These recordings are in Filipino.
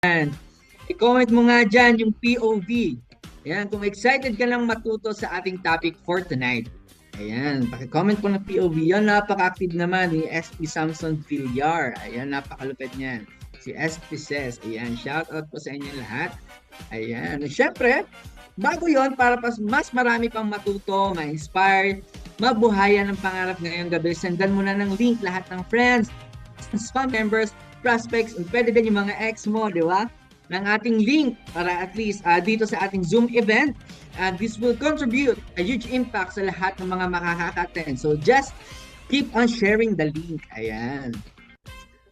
Ayan. I-comment mo nga dyan yung POV. Ayan, kung excited ka lang matuto sa ating topic for tonight. Ayan, paki-comment po ng POV. Yan, napaka-active naman ni SP Samson Villar. Ayan, napakalupit niyan. Si SP Says. Ayan, shout out po sa inyo lahat. Ayan, syempre, bago yon para mas marami pang matuto, ma-inspire, mabuhayan ng pangarap ngayong gabi, sendan mo na ng link lahat ng friends, spam members, prospects, and pwede din yung mga ex mo, di ba? Ng ating link para at least dito sa ating Zoom event. And this will contribute a huge impact sa lahat ng mga makaka-attend. So just keep on sharing the link. Ayan.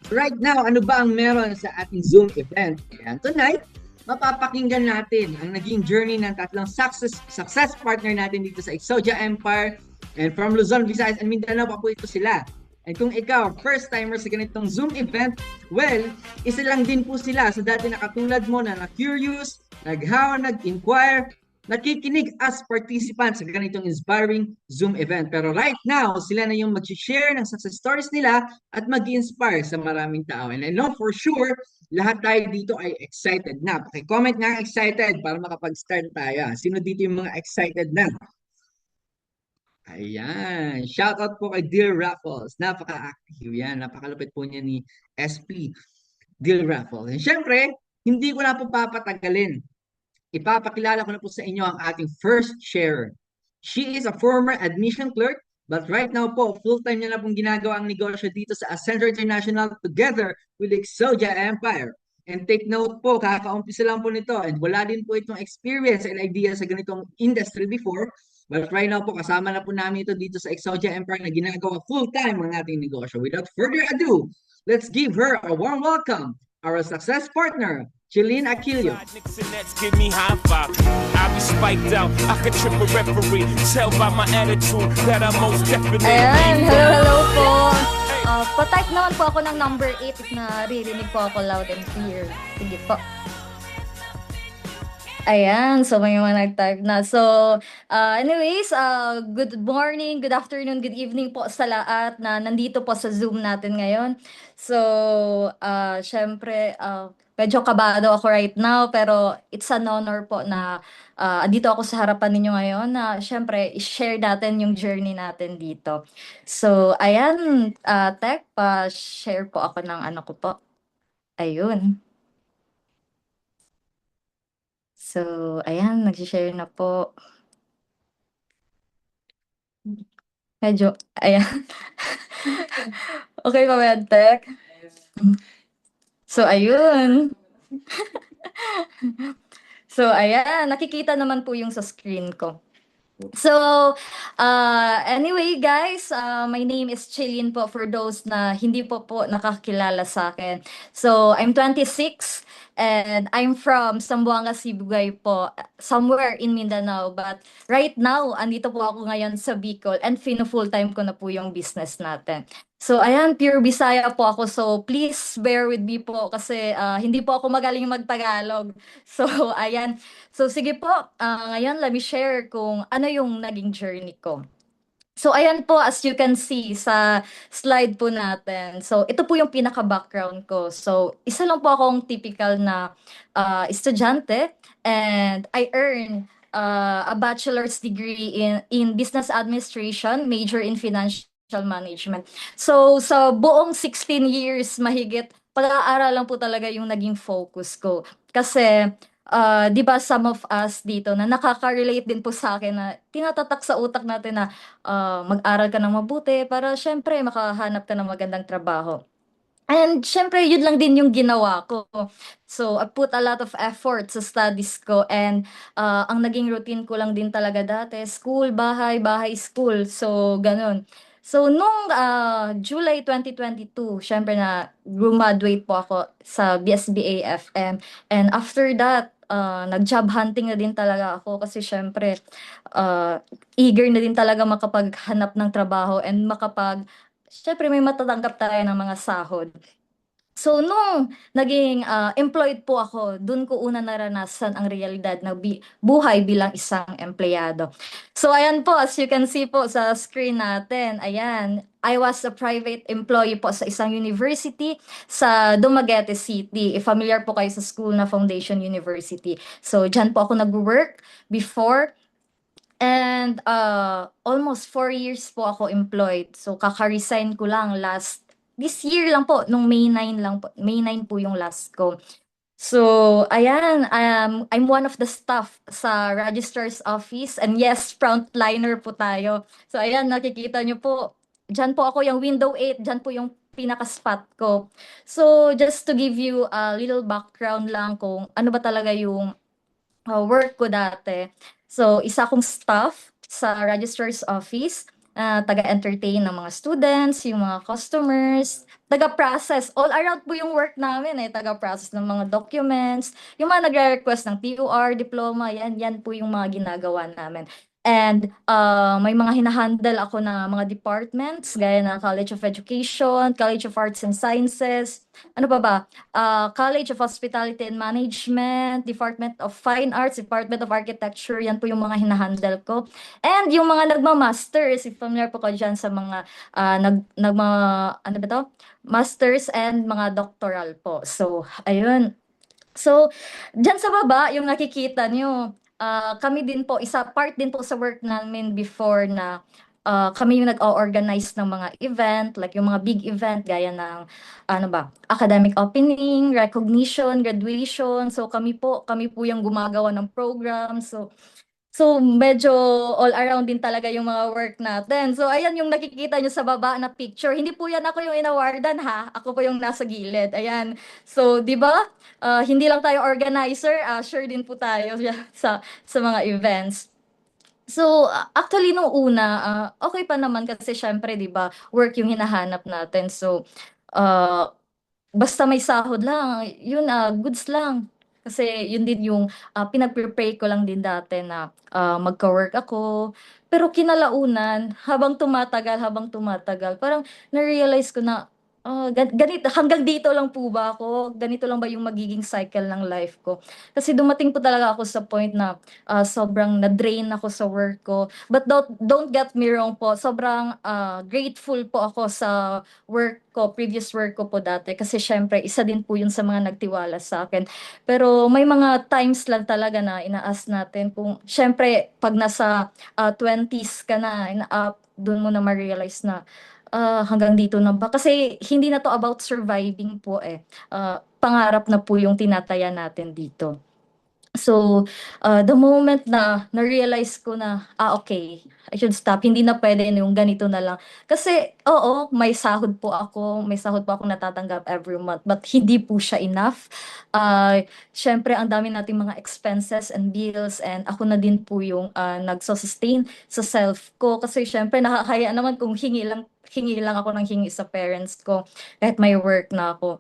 Right now, ano ba ang meron sa ating Zoom event? Ayan. Tonight, mapapakinggan natin ang naging journey ng tatlong success partner natin dito sa Exodia Empire, and from Luzon, Visayas, and Mindanao pa po ito sila. And kung ikaw, first timer sa ganitong Zoom event, well, isa lang din po sila sa dati na katulad mo na na-curious, naghawa, nag-inquire, nakikinig as participants sa ganitong inspiring Zoom event. Pero right now, sila na yung mag-share ng success stories nila at mag-inspire sa maraming tao. And I know for sure, lahat tayo dito ay excited na. Paki-comment nga excited para makapag-start tayo. Sino dito yung mga excited na? Ayan. Shoutout po kay Dear Raffles. Napaka-active yan. Napakalupit po niya ni SP Dear Raffles. And syempre, hindi ko na po papatagalin. Ipapakilala ko na po sa inyo ang ating first sharer. She is a former admission clerk, but right now po, full-time niya na pong ginagawa ang negosyo dito sa Ascender International together with Exodia Empire. And take note po, kakaumpisa lang po nito and wala din po itong experience and idea sa ganitong industry before. But right now po, kasama na po namin ito dito sa Exodia Empire na ginagawa full-time ang ating negosyo. Without further ado, let's give her a warm welcome, our success partner, Chilene Aquilio. Give me high five. I be spiked out. I could trip a referee. Tell by my attitude that I most definitely. Ayan, hello po. Pa-type naman po ako ng number 8 if naririnig po ako loud and clear. Sige po. Ayan, so may mga nag-type na. So, anyways, good morning, good afternoon, good evening po sa lahat na nandito po sa Zoom natin ngayon. So, syempre, medyo kabado ako right now, pero it's an honor po na andito ako sa harapan ninyo ngayon na syempre, i-share natin yung journey natin dito. So, ayan, Tek, pa-share po ako ng ano ko po. Ayun. So, ayan, nag-share na po. Medyo, ayan. Okay pa ba yan, Tek? So, ayun. So, ayan, nakikita naman po yung sa screen ko. So, anyway guys, my name is Chilin po for those na hindi po nakakilala sa akin. So, I'm 26 and I'm from Zamboanga, Sibugay po, somewhere in Mindanao. But right now, andito po ako ngayon sa Bicol and full time ko na po yung business natin. So, ayan, pure Bisaya po ako. So, please bear with me po kasi hindi po ako magaling magtagalog. So, ayan. So, sige po, ngayon let me share kung ano yung naging journey ko. So, ayan po, as you can see sa slide po natin. So, ito po yung pinaka-background ko. So, isa lang po akong typical na estudyante and I earn a bachelor's degree in business administration, major in financial management. So, sa buong 16 years mahigit, pag-aaral lang po talaga yung naging focus ko. Kasi 'di ba some of us dito na nakaka-relate din po sa akin na tinatatak sa utak natin na mag-aral ka ng mabuti para siyempre makahanap ka ng magandang trabaho. And siyempre yun lang din yung ginawa ko. So, I put a lot of effort sa studies ko and ang naging routine ko lang din talaga dati, school, bahay, bahay, school. So, ganun. So, nung July 2022, syempre na graduate po ako sa BSBA-FM. And after that, nag-job hunting na din talaga ako kasi syempre eager na din talaga makapaghanap ng trabaho and syempre may matatanggap tayo ng mga sahod. So nung naging employed po ako, dun ko una naranasan ang realidad na buhay bilang isang empleyado. So ayan po, as you can see po sa screen natin, ayan, I was a private employee po sa isang university sa Dumaguete City. Familiar po kayo sa school na Foundation University. So dyan po ako nag-work before. And almost 4 years po ako employed. So kaka-resign ko lang this year lang po, nung May 9 lang po. May 9 po yung last ko. So, ayan, I'm one of the staff sa registrar's office. And yes, frontliner po tayo. So, ayan, nakikita nyo po. Dyan po ako yung window 8. Dyan po yung pinaka-spot ko. So, just to give you a little background lang kung ano ba talaga yung work ko dati. So, isa akong staff sa registrar's office, taga-entertain ng mga students, yung mga customers, taga-process. All around po yung work namin taga-process ng mga documents, yung mga nagre-request ng TOR, diploma, yan po yung mga ginagawa namin. And may mga hinahandle ako na mga departments, gaya ng College of Education, College of Arts and Sciences, ano pa ba? College of Hospitality and Management, Department of Fine Arts, Department of Architecture, yan po yung mga hinahandle ko. And yung mga nagma-masters, if familiar po ko dyan sa mga ano ba to? Masters and mga doctoral po. So, ayun. So, dyan sa baba, yung nakikita nyo, kami din po, part din po sa work namin before na kami yung nag-organize ng mga event, like yung mga big event, gaya ng, ano ba, academic opening, recognition, graduation. So, kami po yung gumagawa ng program. So, medyo all around din talaga yung mga work natin. So, ayan yung nakikita nyo sa baba na picture. Hindi po yan ako yung inawardan ha. Ako po yung nasa gilid. Ayan. So, di ba? Hindi lang tayo organizer, sure din po tayo sa mga events. So, actually nung una, okay pa naman kasi syempre, 'di ba, work yung hinahanap natin. So, uh, basta may sahod lang, yun goods lang. Kasi yun din yung pinag-prepare ko lang din dati na magka-work ako. Pero kinalaunan, habang tumatagal, parang na-realize ko na ganito, hanggang dito lang po ba ako? Ganito lang ba yung magiging cycle ng life ko? Kasi dumating po talaga ako sa point na sobrang na-drain ako sa work ko. But don't get me wrong po, sobrang grateful po ako sa previous work ko po dati. Kasi syempre, isa din po yun sa mga nagtiwala sa akin. Pero may mga times lang talaga na inaas natin kung, syempre, pag nasa 20s ka na, doon mo na ma-realize na hanggang dito na ba? Kasi hindi na to about surviving po pangarap na po yung tinataya natin dito. So, the moment na na-realize ko na, okay, I should stop. Hindi na pwede yung ganito na lang. Kasi, oo, may sahod po ako natatanggap every month, but hindi po siya enough. Syempre, ang dami nating mga expenses and bills, and ako na din po yung nagsustain sa self ko. Kasi syempre, nakakaya naman kung hingi lang ako ng hingi sa parents ko, kahit may work na ako.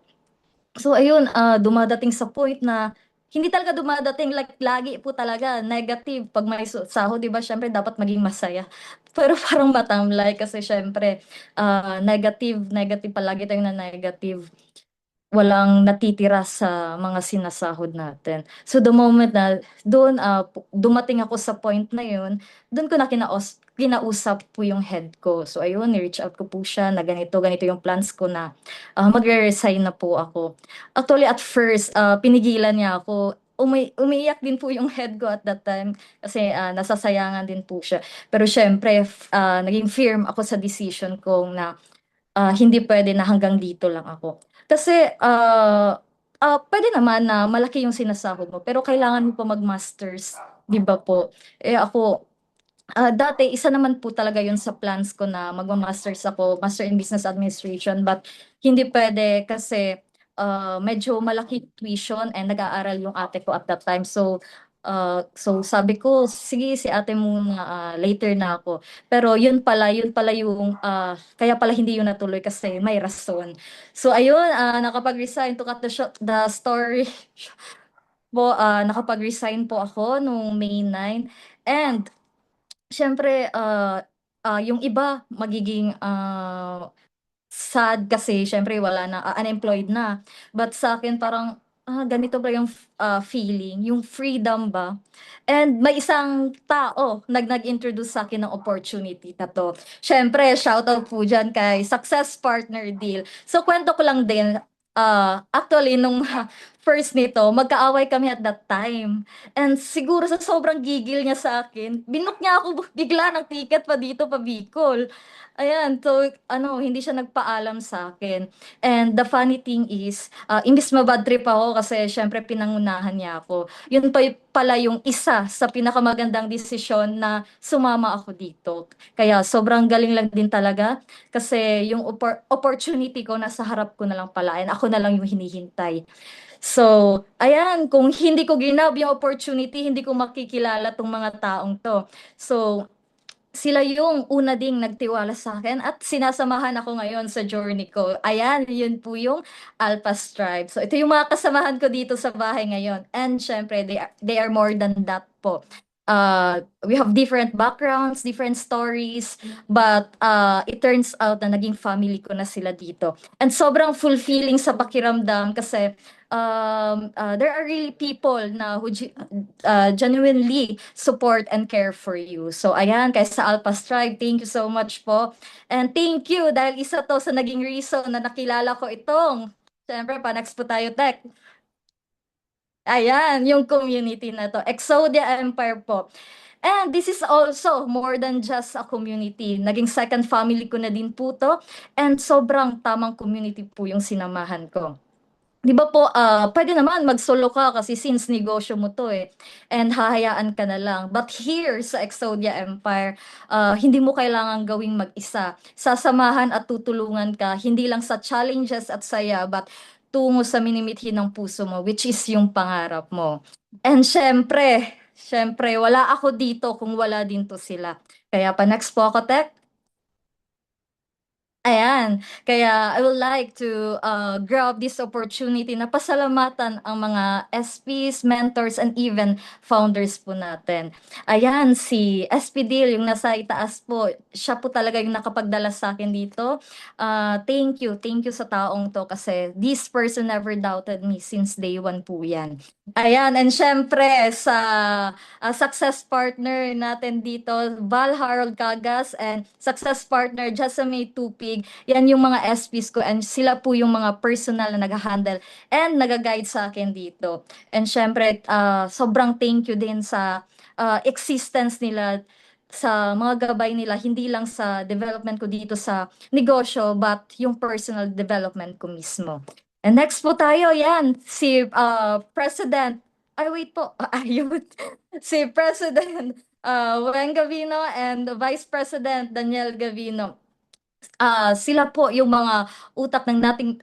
So ayun, dumadating sa point na hindi talaga dumadating, like lagi po talaga negative pag may sahod, 'di ba? Syempre dapat maging masaya. Pero parang matamlay kasi syempre negative, negative palagi tayong na negative, walang natitira sa mga sinasahod natin. So the moment na doon dumating ako sa point na yun, doon ko na kinausap po yung head ko. So ayun, ni-reach out ko po siya na ganito, ganito yung plans ko na magre-resign na po ako. Actually at first, pinigilan niya ako. Umiiyak din po yung head ko at that time kasi nasasayangan din po siya. Pero syempre, naging firm ako sa decision ko na hindi pwede na hanggang dito lang ako. Kasi pwede naman na malaki yung sinasahod mo, pero kailangan mo pa mag-masters, 'di ba po? Ako, dati isa naman po talaga yun sa plans ko na magma-masters ako, Master in Business Administration, but hindi pwede kasi medyo malaki tuition and nag-aaral yung ate ko at that time. So sabi ko, sige si ate muna, later na ako. Pero yun pala yung, kaya pala hindi yun natuloy kasi may rason. So ayun, nakapag-resign to cut the story po, nakapag-resign po ako nung May 9. And syempre, yung iba magiging sad kasi syempre wala na, unemployed na. But sa akin parang, ganito ba yung feeling, yung freedom ba? And may isang tao nag-introduce sa akin ng opportunity na 'to. Siyempre shoutout po diyan kay Success Partner Deal. So kuwento ko lang din, actually nung first nito magkaaway kami at that time. And siguro sa sobrang gigil niya sa akin, binook niya ako bigla ng ticket pa dito, pa Bicol. Ayan, so ano, hindi siya nagpaalam sa akin. And the funny thing is, imbis ma-bad trip ako kasi syempre pinangunahan niya ako. Yun pa pala yung isa sa pinakamagandang desisyon na sumama ako dito. Kaya sobrang galing lang din talaga kasi yung opportunity ko nasa harap ko na lang pala and ako na lang yung hinihintay. So, ayan, kung hindi ko ginab yung opportunity, hindi ko makikilala tong mga taong to. So, sila yung una ding nagtiwala sa akin at sinasamahan ako ngayon sa journey ko. Ayan, yun po yung Alpas Tribe. So, ito yung mga kasamahan ko dito sa bahay ngayon. And syempre, they are more than that po. We have different backgrounds, different stories, but it turns out na naging family ko na sila dito. And sobrang fulfilling sa pakiramdam kasi there are really people na who genuinely support and care for you. So ayan, kay sa Alpas Tribe, thank you so much po. And thank you dahil isa to sa naging reason na nakilala ko itong, syempre, pa-next po tayo, Tech. Ayan, yung community na to. Exodia Empire po. And this is also more than just a community. Naging second family ko na din po to. And sobrang tamang community po yung sinamahan ko. Di ba po, pwede naman mag-solo ka kasi since negosyo mo to eh. And hahayaan ka na lang. But here sa Exodia Empire, hindi mo kailangan gawing mag-isa. Sasamahan at tutulungan ka, hindi lang sa challenges at saya, but tungo sa minimithi ng puso mo, which is yung pangarap mo. And syempre, wala ako dito kung wala din to sila. Kaya pa next po ako, Tek. Ayan, kaya I would like to grab this opportunity na pasalamatan ang mga SPs, mentors, and even founders po natin. Ayan, si SP Deal, yung nasa itaas po, siya po talaga yung nakapagdala sa akin dito. Thank you sa taong to kasi this person never doubted me since day one po yan. Ayan, and syempre sa success partner natin dito, Val Harold Cagas and success partner Jasmine Tupig. Yan yung mga SPs ko and sila po yung mga personal na nag-handle and nag-guide sa akin dito. And syempre, sobrang thank you din sa existence nila, sa mga gabay nila, hindi lang sa development ko dito sa negosyo, but yung personal development ko mismo. And next po tayo, yan, si President, ay wait po, ayun, si President Weng Gavino and Vice President Daniel Gavino. Sila po yung mga utak ng nating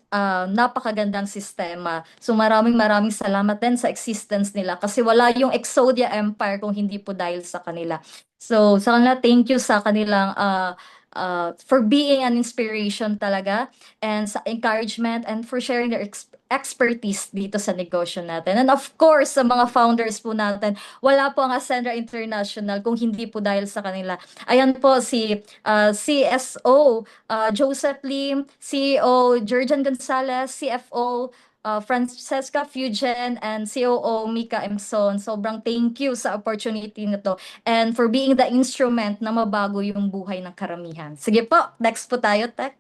napakagandang sistema. So maraming salamat din sa existence nila kasi wala yung Exodia Empire kung hindi po dahil sa kanila. So sa kanila, thank you sa kanilang for being an inspiration talaga and sa encouragement and for sharing their expertise dito sa negosyo natin. And of course, sa mga founders po natin, wala po ang Ascendra International kung hindi po dahil sa kanila. Ayan po si CSO Joseph Lim, CEO Jurgen Gonzalez, CFO Francesca Fugen, and COO Mika Emson. Sobrang thank you sa opportunity na to and for being the instrument na mabago yung buhay ng karamihan. Sige po, next po tayo, Tek.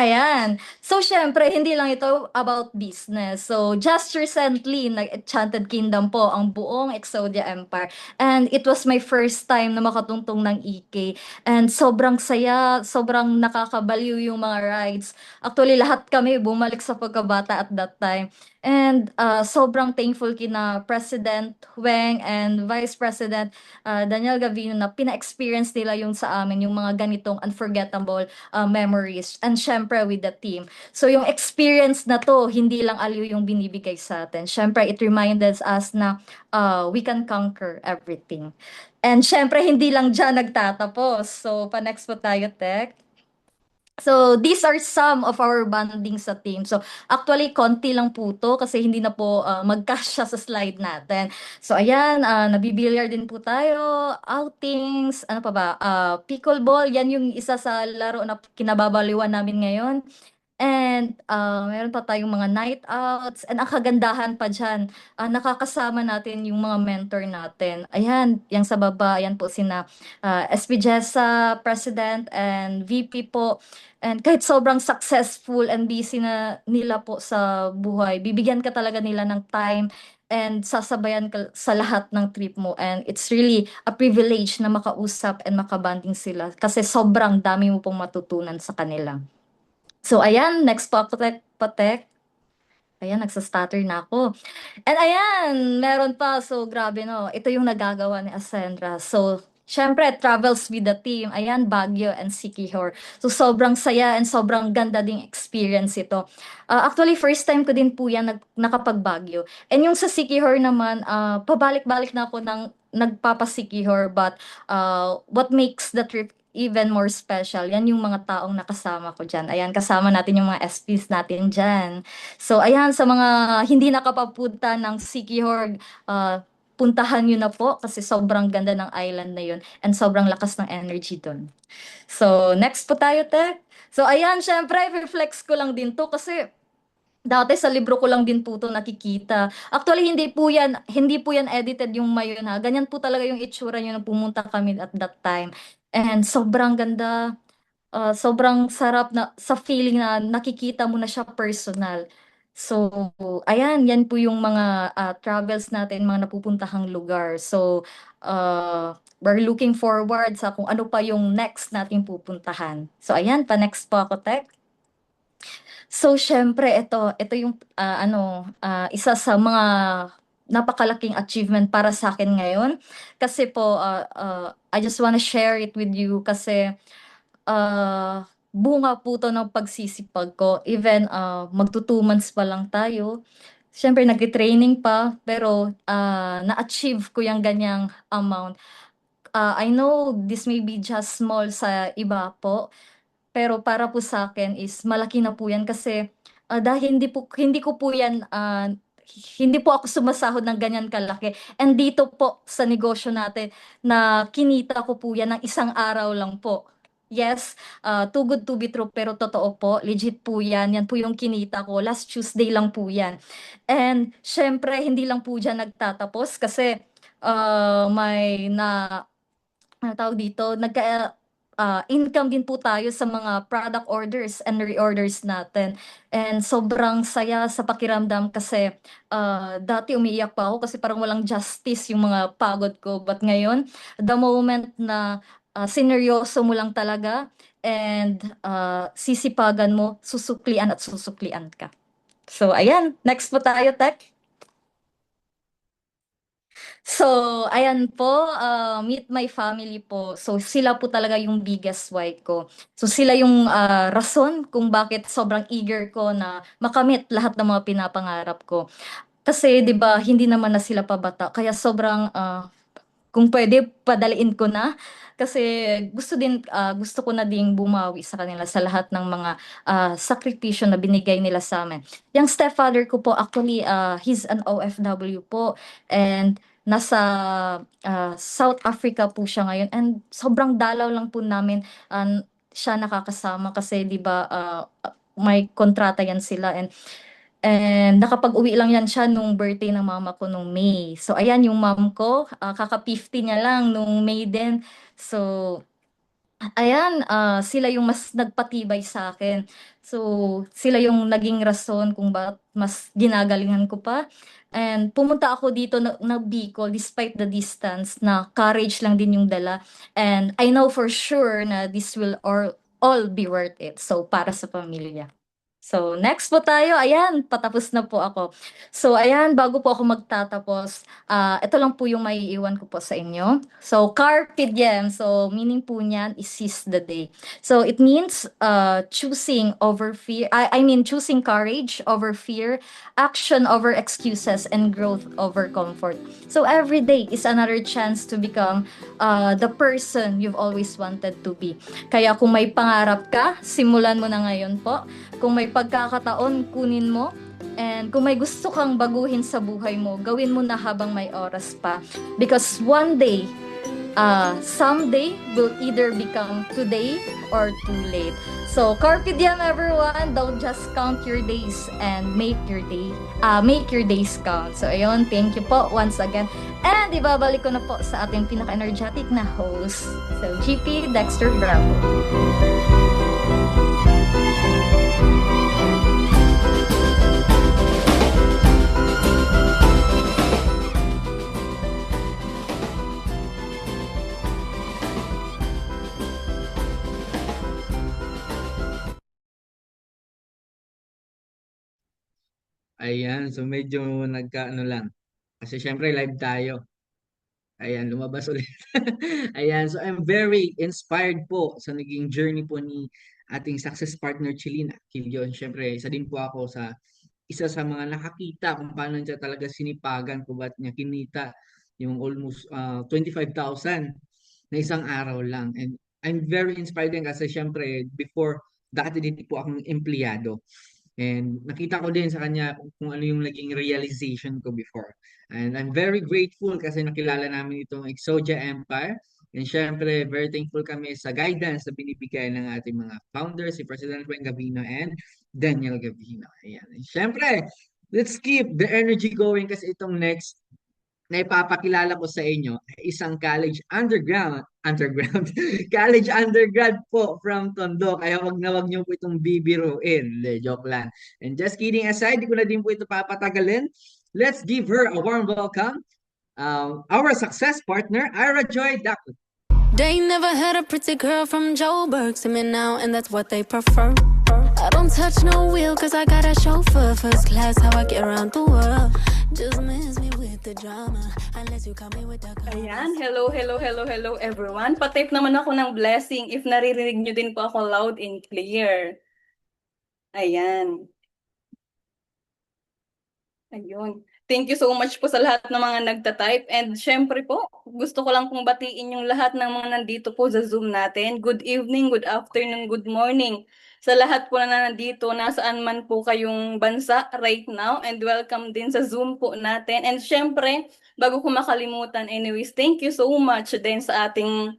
Ayan. So, syempre, hindi lang ito about business. So, just recently, nag-Enchanted Kingdom po ang buong Exodia Empire. And it was my first time na makatungtong ng EK. And sobrang saya, sobrang nakakabaliw yung mga rides. Actually, lahat kami bumalik sa pagkabata at that time. And sobrang thankful kina President Weng and Vice President Daniel Gavino na pina-experience nila yung sa amin, yung mga ganitong unforgettable memories. And syempre with the team. So yung experience na to, hindi lang aliw yung binibigay sa atin. Syempre it reminded us na we can conquer everything. And syempre hindi lang dyan nagtatapos. So pa-next po tayo, Tek. So, these are some of our bonding sa team. So, actually, konti lang po to kasi hindi na po magkasya sa slide natin. So, ayan, nabibilyar din po tayo, outings, ano pa ba, pickleball, yan yung isa sa laro na kinababaliwan namin ngayon. And meron pa tayong mga night outs. And ang kagandahan pa dyan, nakakasama natin yung mga mentor natin. Ayan, yung sa baba, ayan po sina SP Jessa, President, and VP po. And kahit sobrang successful and busy na nila po sa buhay, bibigyan ka talaga nila ng time and sasabayan ka sa lahat ng trip mo. And it's really a privilege na makausap and makabanding sila kasi sobrang dami mo pong matutunan sa kanila. So, ayan, next po ako, Patek. Ayan, nagsa-stutter na ako. And ayan, meron pa. So, grabe no. Ito yung nagagawa ni Ascendra. So, syempre, travels with the team. Ayan, Baguio and Siquijor. So, sobrang saya and sobrang ganda ding experience ito. Actually, first time ko din po yan nakapag-Baguio. And yung sa Siquijor naman, pabalik-balik na ako ng nagpapasikihor. But what makes the trip even more special, yan yung mga taong nakasama ko dyan. Ayan, kasama natin yung mga SPs natin dyan. So, ayan, sa mga hindi nakapapunta ng Siquijor, puntahan nyo na po kasi sobrang ganda ng island na yun and sobrang lakas ng energy doon. So, next po tayo, Tek. So, ayan, syempre, reflex ko lang din to kasi dati sa libro ko lang din po to nakikita. Actually, hindi po yan edited yung mayon ha. Ganyan po talaga yung itsura nyo na pumunta kami at that time. And sobrang ganda. Sobrang sarap na sa feeling na nakikita mo na siya personal. So, ayan, yan po yung mga travels natin, mga napupuntahang lugar. So, we're looking forward sa kung ano pa yung next nating pupuntahan. So, ayan, pa-next po ako, Tek. So, syempre, ito yung isa sa mga napakalaking achievement para sa akin ngayon. Kasi po, I just wanna share it with you kasi bunga po 'to ng pagsisipag ko. Even, magto 2 months pa lang tayo. Siyempre nagte-training pa, pero, na-achieve ko yung ganyang amount. I know this may be just small sa iba po, pero para po sa akin is malaki na po yan kasi, dahil hindi ko po yan, hindi po ako sumasahod ng ganyan kalaki. And dito po sa negosyo natin na kinita ko po yan ng isang araw lang po. Yes, too good to be true pero totoo po, legit po yan. Yan po yung kinita ko. Last Tuesday lang po yan. And syempre, hindi lang po dyan nagtatapos kasi may ano tawag dito, income din po tayo sa mga product orders and reorders natin. And sobrang saya sa pakiramdam kasi dati umiiyak pa ako kasi parang walang justice yung mga pagod ko. But ngayon, the moment na sineryoso mo lang talaga and sisipagan mo, susuklian at susuklian ka. So, ayan. Next po tayo, Tek. So, ayan po, meet my family po. So, sila po talaga yung biggest why ko. So, sila yung rason kung bakit sobrang eager ko na makamit lahat ng mga pinapangarap ko. Kasi, 'di ba, hindi naman na sila pabata. Kaya sobrang kung pwede padaliin ko na kasi gusto ko na ding bumawi sa kanila sa lahat ng mga sakripisyo na binigay nila sa amin. Yung stepfather ko po actually he's an OFW po and nasa South Africa po siya ngayon and sobrang dalaw lang po namin siya nakakasama kasi 'di ba may kontrata yan sila and nakapag-uwi lang yan siya nung birthday ng mama ko nung May. So, ayan yung mom ko, kaka-50 niya lang nung May din. So, ayan, sila yung mas nagpatibay sa akin. So, sila yung naging rason kung bakit mas ginagalingan ko pa. And pumunta ako dito na Bicol despite the distance na courage lang din yung dala. And I know for sure na this will all be worth it. So, para sa pamilya. So, next po tayo. Ayan, patapos na po ako. So, ayan, bago po ako magtatapos, ito lang po yung maiiwan ko po sa inyo. So, carpe diem. So, meaning po niyan is seize the day. So, it means choosing over fear. I mean, choosing courage over fear, action over excuses, and growth over comfort. So, every day is another chance to become the person you've always wanted to be. Kaya kung may pangarap ka, simulan mo na ngayon po. Kung may pagkakataon, kunin mo. And kung may gusto kang baguhin sa buhay mo, gawin mo na habang may oras pa. Because one day, someday will either become today or too late. So, carpe diem everyone. Don't just count your days and make your days count. So, ayun, thank you po once again. And ibabalik ko na po sa ating pinaka-energetic na host. So, GP Dexter Bravo. Ayan, so medyo nagkaano lang. Kasi syempre live tayo. Ayan, lumabas ulit. Ayan, so I'm very inspired po sa naging journey po ni ating success partner Chelina Quilion. Syempre, isa din po ako sa isa sa mga nakakita kung paano niya talaga sinipagan kung ba't niya kinita yung almost 25,000 na isang araw lang. And I'm very inspired din kasi syempre before dati din po akong empleyado. And nakita ko din sa kanya kung ano yung naging realization ko before. And I'm very grateful kasi nakilala namin itong Exodia Empire. And syempre, very thankful kami sa guidance na binibigay ng ating mga founders, si President Juan Gavino and Daniel Gavino. Ayan. And syempre, let's keep the energy going kasi itong next na ipapakilala ko sa inyo ay isang underground, college undergrad po from Tondo. Kaya wag niyo po itong bibiruin. De, joke lang. And just kidding aside, di ko na din po ito papatagalin. Let's give her a warm welcome. Our success partner, Ira Joy Daco. They never had a pretty girl from Joburg to me now, and that's what they prefer. I don't touch no wheel cause I got a chauffeur. First class, how I get around the world. Just miss me with the drama, unless you come me with the Ayan, hello everyone. Patype naman ako ng blessing if naririnig nyo din po ako loud and clear. Ayan. Ayun. Thank you so much po sa lahat ng mga nagta-type. And syempre po, gusto ko lang pong batiin yung lahat ng mga nandito po sa Zoom natin. Good evening, good afternoon, good morning. Sa lahat po na nandito, nasaan man po kayong bansa right now. And welcome din sa Zoom po natin. And syempre, bago ko makalimutan, anyways, thank you so much din sa ating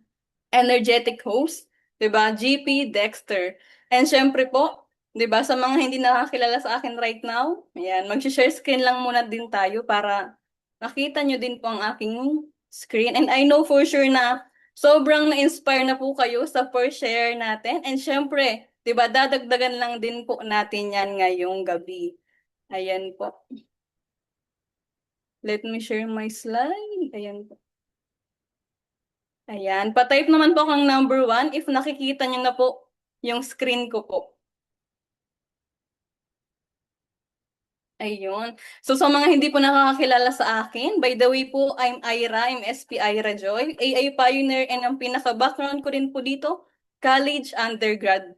energetic host, 'di ba? GP Dexter. And syempre po, 'di ba, sa mga hindi nakakilala sa akin right now, ayan, mag-share screen lang muna din tayo para makita nyo din po ang aking screen. And I know for sure na sobrang na-inspire na po kayo sa first share natin. And syempre, 'di ba, dadagdagan lang din po natin 'yan ngayong gabi. Ayan po. Let me share my slide. Ayan po. Ayan, patype naman po akong number 1 if nakikita nyo na po yung screen ko po. Ayun. So sa mga hindi po nakakakilala sa akin, by the way po, I'm Ira, I'm SP Ira Joy, AI Pioneer, and ang pinaka-background ko rin po dito, college undergrad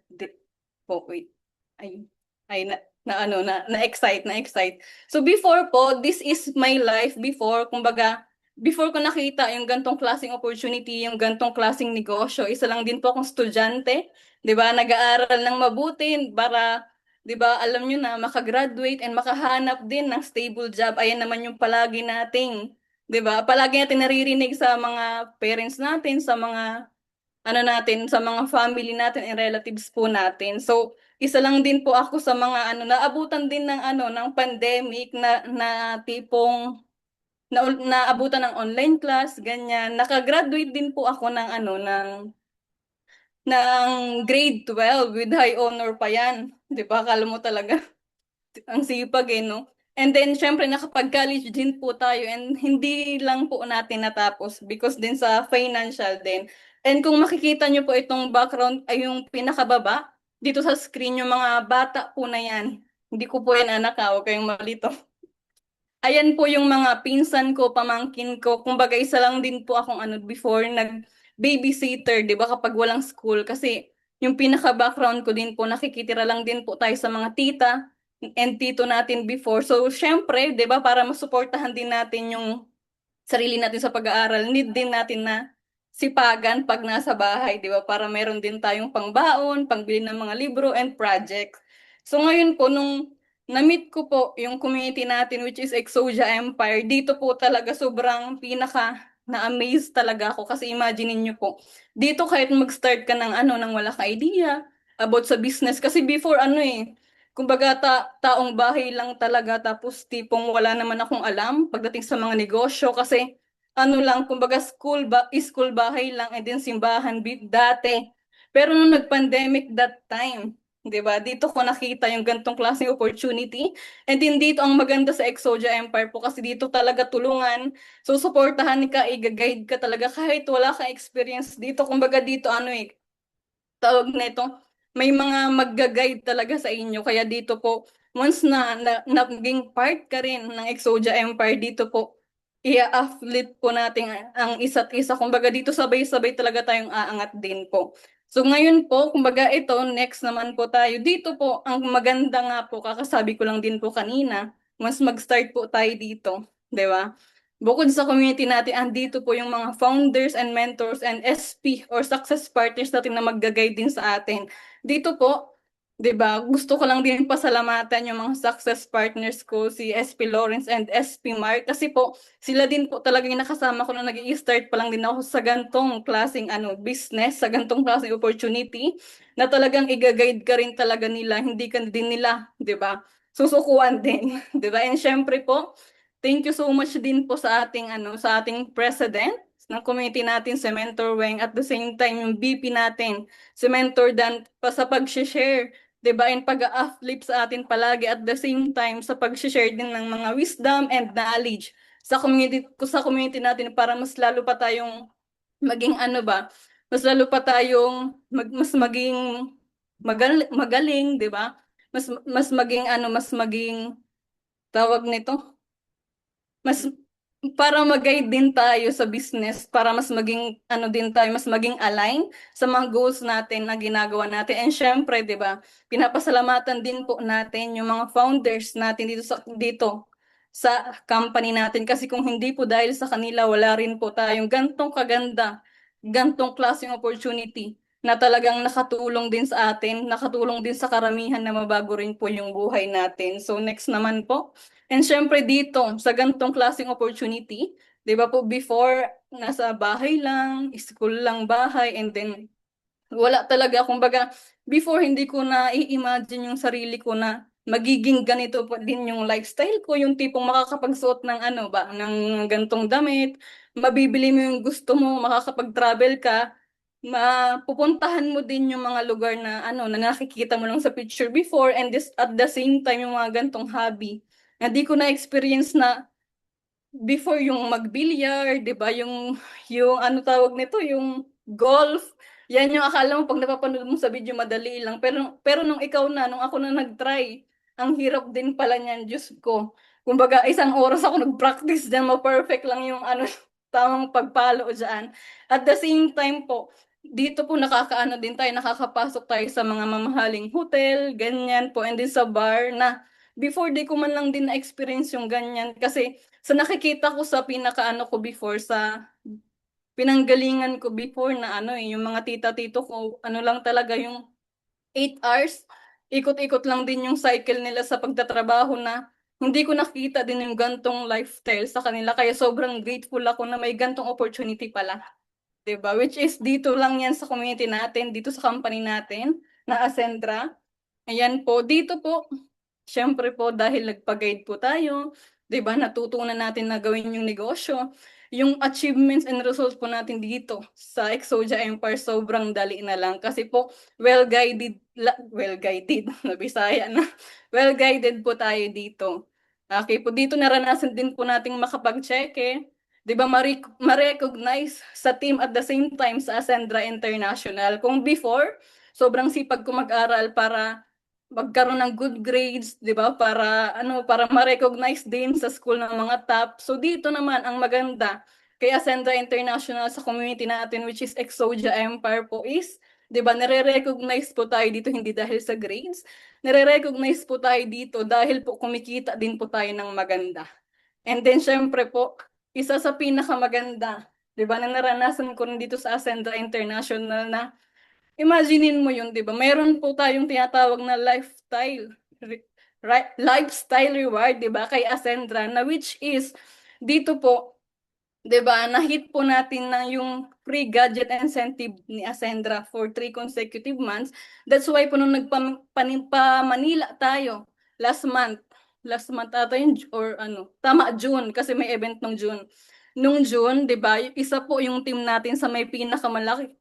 po. Wait. Ayun. Ay, na-excite. So before po, this is my life before, kumbaga, before ko nakita yung gantong klaseng opportunity, yung gantong klaseng negosyo, isa lang din po akong estudyante, 'di ba? Nag-aaral ng mabuti para, 'di ba, alam niyo na makagraduate and makahanap din ng stable job. Ayan naman yung palagi nating, 'di ba? Palagi natin naririnig sa mga parents natin, sa mga sa mga family natin and relatives po natin. So, isa lang din po ako sa mga naabutan din ng ng pandemic na tipong naabutan ng online class, ganyan. Nakagraduate din po ako ng ng grade 12 with high honor pa yan. 'Di ba? Akala mo talaga ang sipag no? And then, syempre, nakapag-college din po tayo and hindi lang po natin natapos because din sa financial din. And kung makikita nyo po itong background ay yung pinakababa, dito sa screen yung mga bata po na yan. Hindi ko po yan anak ha, huwag kayong malito. Ayan po yung mga pinsan ko, pamangkin ko. Kumbaga isa lang din po akong before nag-babysitter, 'di ba, kapag walang school kasi yung pinaka-background ko din po nakikitira lang din po tayo sa mga tita and tito natin before. So syempre, 'di ba, para masuportahan din natin yung sarili natin sa pag-aaral, need din natin na sipagan pag nasa bahay, 'di ba? Para meron din tayong pangbaon, pangbili ng mga libro and projects. So ngayon po nung na-meet ko po yung community natin which is Exodia Empire, dito po talaga sobrang pinaka na-amaze talaga ako kasi imagine niyo po, dito kahit mag-start ka ng nang wala ka idea about sa business kasi before kumbaga taong bahay lang talaga tapos tipong wala naman akong alam pagdating sa mga negosyo kasi lang kumbaga school bahay lang and then simbahan dati. Pero nung nag-pandemic that time, 'di ba? Dito ko nakita yung gantong klaseng opportunity and then dito ang maganda sa Exodia Empire po kasi dito talaga tulungan, susuportahan ka, i-guide ka talaga kahit wala kang experience dito. Kumbaga dito tawag nito, may mga magga-guide talaga sa inyo. Kaya dito po, once naging part ka rin ng Exodia Empire, dito po, i-affiliate po natin ang isa't isa. Kumbaga dito sabay-sabay talaga tayong aangat din po. So ngayon po, kumbaga ito, next naman po tayo. Dito po, ang maganda nga po, kakasabi ko lang din po kanina, once mag-start po tayo dito, di ba? Bukod sa community natin, andito po yung mga founders and mentors and SP or success partners natin na magga-guide din sa atin. Dito po, 'di ba? Gusto ko lang din pasalamatan yung mga success partners ko, si SP Lawrence and SP Mark kasi po sila din po talaga yung nakasama ko nung nag-i-start pa lang din ako sa gantong klaseng business, sa gantong klaseng opportunity na talagang i-guide ka rin talaga nila, hindi ka din nila, 'di ba? Susukuan din, 'di ba? And syempre po, thank you so much din po sa ating sa ating president ng community natin, si Mentor Weng, at the same time yung VP natin, si Mentor Dan, pa sa pag-share, 'di ba, and pag-uplift sa atin palagi at the same time sa pag-share din ng mga wisdom and knowledge sa community natin para mas lalo pa tayong maging mas lalo pa tayong mas maging magaling, 'di ba? Mas maging mas maging tawag nito, mas para mag-guide din tayo sa business para mas maging din tayo, mas maging align sa mga goals natin na ginagawa natin. And syempre, 'di ba? Pinapasalamatan din po natin yung mga founders natin dito sa company natin kasi kung hindi po dahil sa kanila wala rin po tayong gantong kaganda, gantong klaseng opportunity na talagang nakatulong din sa atin, nakatulong din sa karamihan na mabago rin po yung buhay natin. So next naman po, and syempre dito, sa ganitong klaseng opportunity, 'di ba po, before, nasa bahay lang, school lang bahay, and then wala talaga. Kumbaga, before hindi ko na i-imagine yung sarili ko na magiging ganito pa din yung lifestyle ko, yung tipong makakapagsuot ng ng gantong damit, mabibili mo yung gusto mo, makakapag-travel ka, mapupuntahan mo din yung mga lugar na na nakikita mo lang sa picture before, and at the same time yung mga gantong hobby na di ko na experience na before, yung mag-billiard, 'di ba? Yung tawag nito, yung golf. Yan yung akala mo pag napapanood mo sa video madali lang. Pero nung nung ako na nag-try, ang hirap din pala niyan, Diyos ko. Kumbaga, isang oras ako nag-practice diyan, ma-perfect lang yung tamang pagpalo diyan. At the same time po, dito po nakakaano din tayo, nakakapasok tayo sa mga mamahaling hotel, ganyan po, and din sa bar na before di ko man lang din na-experience yung ganyan kasi sa nakikita ko sa pinakaano ko before, sa pinanggalingan ko before na yung mga tita-tito ko, lang talaga yung 8 hours, ikot-ikot lang din yung cycle nila sa pagtatrabaho na hindi ko nakita din yung gantong lifestyle sa kanila. Kaya sobrang grateful ako na may gantong opportunity pala. 'Di ba? Which is dito lang yan sa community natin, dito sa company natin na Ascendra. Ayan po, dito po, syempre po dahil nagpa-guide po tayo, 'di ba? Natutunan natin na gawin yung negosyo. Yung achievements and results po natin dito sa Exodia Empire sobrang dali na lang kasi po well guided na Bisaya na. Well guided po tayo dito. Okay po, dito naranasan din po nating makapag-cheque, 'di ba? Ma-recognize sa team at the same time sa Ascendra International. Kung before, sobrang sipag ko mag-aral para magkaroon ng good grades, 'di ba? Para ma-recognize din sa school ng mga top. So dito naman ang maganda kay Ascenda International sa community natin, which is Exodia Empire po, is 'di ba, nare-recognize po tayo dito hindi dahil sa grades. Nare-recognize po tayo dito dahil po kumikita din po tayo ng maganda. And then syempre po, isa sa pinakamaganda, 'di ba, na naranasan ko rin dito sa Ascenda International na imaginein mo yun, 'di ba? Meron po tayong tinatawag na lifestyle reward, 'di ba? Kay Ascendra na which is dito po, 'di ba? Na-hit po natin na yung free gadget incentive ni Ascendra for 3 consecutive months. That's why po nung Manila tayo last month ata yun, or tama, June, kasi may event nung June. Nung June, 'di ba, isa po yung team natin sa may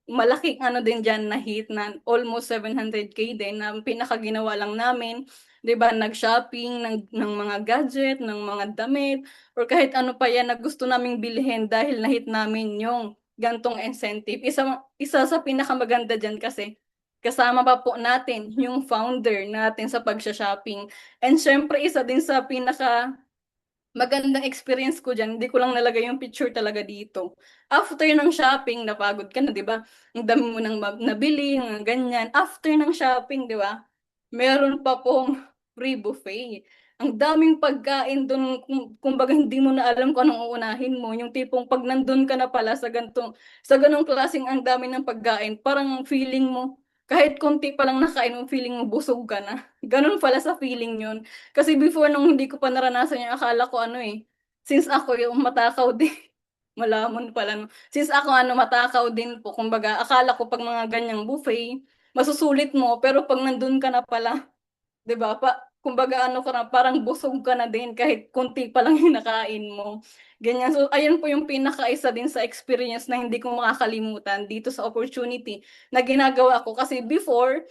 malaking din diyan na hit na almost 700K din na pinakaginawa lang namin, 'di ba, nag-shopping ng mga gadget, ng mga damit, or kahit ano pa yan na gusto naming bilhin dahil na-hit namin yung gantong incentive. Isa sa pinakamaganda diyan kasi kasama pa po natin yung founder natin sa pagsha-shopping. And syempre isa din sa magandang experience ko dyan, hindi ko lang nalagay yung picture talaga dito. After ng shopping, napagod ka na, di ba? Ang dami mo nang nabili, mga ganyan. After ng shopping, di ba? Meron pa pong free buffet. Ang daming pagkain doon, kumbaga hindi mo na alam kung anong uunahin mo. Yung tipong pag nandun ka na pala sa ganong klaseng ang dami ng pagkain, parang feeling mo, kahit konti pa lang nakain mo, feeling mo busog ka na. Ganun pala sa feeling yun. Kasi before, nung hindi ko pa naranasan yung akala ko since ako yung matakaw din, malamon pala, no? Since ako matakaw din po, kumbaga, akala ko pag mga ganyang buffet, masusulit mo, pero pag nandun ka na pala, 'di ba? Kumbaga ka na, parang busog ka na din kahit konti pa lang yung nakain mo. Ganyan. So ayun po yung pinakaisa din sa experience na hindi ko makakalimutan dito sa opportunity na ginagawa ko kasi before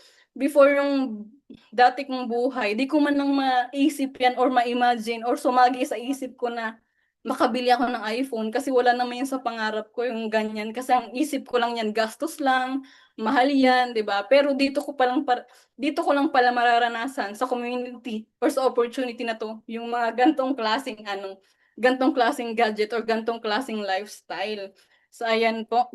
yung dati kong buhay, di ko man lang maisip yan or ma-imagine or sumagi sa isip ko na makabili ako ng iPhone kasi wala naman yan sa pangarap ko yung ganyan. Kasi ang isip ko lang yan, gastos lang, mahal yan, 'di ba? Pero dito ko lang pala mararanasan sa community or sa opportunity na to, yung mga gantong klaseng gadget or gantong klaseng lifestyle. So ayan po.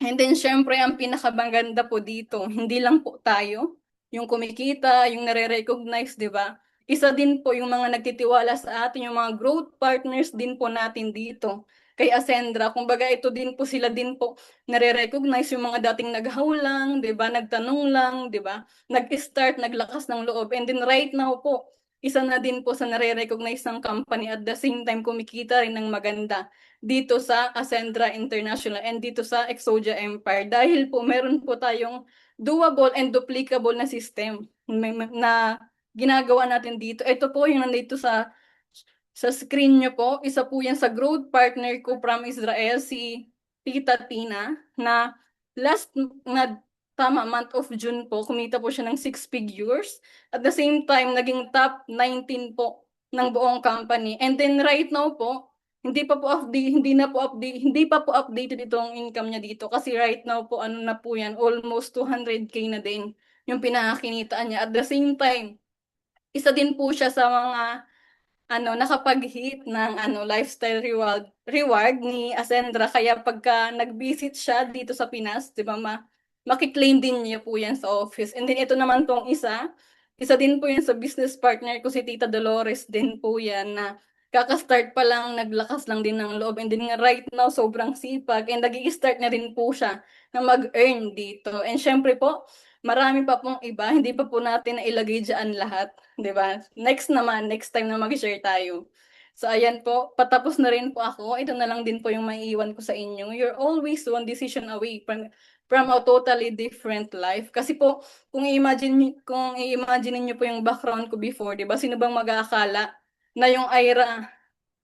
And then syempre ang pinakamaganda po dito, hindi lang po tayo yung kumikita, yung nare-recognize, 'di ba? Isa din po yung mga nagtitiwala sa atin, yung mga growth partners din po natin dito kay Ascendra. Kumbaga ito din po, sila din po nare-recognize yung mga dating naghawlang, 'di ba? Nagtanong lang, 'di ba? Nag-start, naglakas ng loob. And then right now po, isa na din po sa nare-recognize ng company at the same time kumikita rin ng maganda dito sa Ascendra International and dito sa Exodia Empire dahil po meron po tayong doable and duplicable na system na ginagawa natin dito. Ito po yung nandito sa screen nyo po. Isa po yan sa growth partner ko from Israel, si Tita Tina, na month of June po, kumita po siya ng 6 figures. At the same time, naging top 19 po ng buong company. And then right now po, hindi pa po updated itong income niya dito kasi right now po na po yan, almost 200K na din yung pinakakinitaan niya. At the same time, isa din po siya sa mga nakapag-hit ng lifestyle reward ni Ascendra, kaya pagka nag-visit siya dito sa Pinas, 'di ba, makiklaim din niya po yan sa office. And then ito naman tong isa din po yan sa business partner ko, si Tita Dolores din po yan, na kaka-start pa lang, naglakas lang din ng loob. And then right now, sobrang sipag and nag-i-start na rin po siya na mag-earn dito. And syempre po, marami pa pong iba, hindi pa po natin nailagay dyan lahat, di ba? Next time na mag-share tayo. So ayan po, patapos na rin po ako. Ito na lang din po yung maiiwan ko sa inyo. You're always one decision away from a totally different life. Kasi po, kung i-imagine niyo po yung background ko before, di ba? Sino bang mag-aakala na yung Ira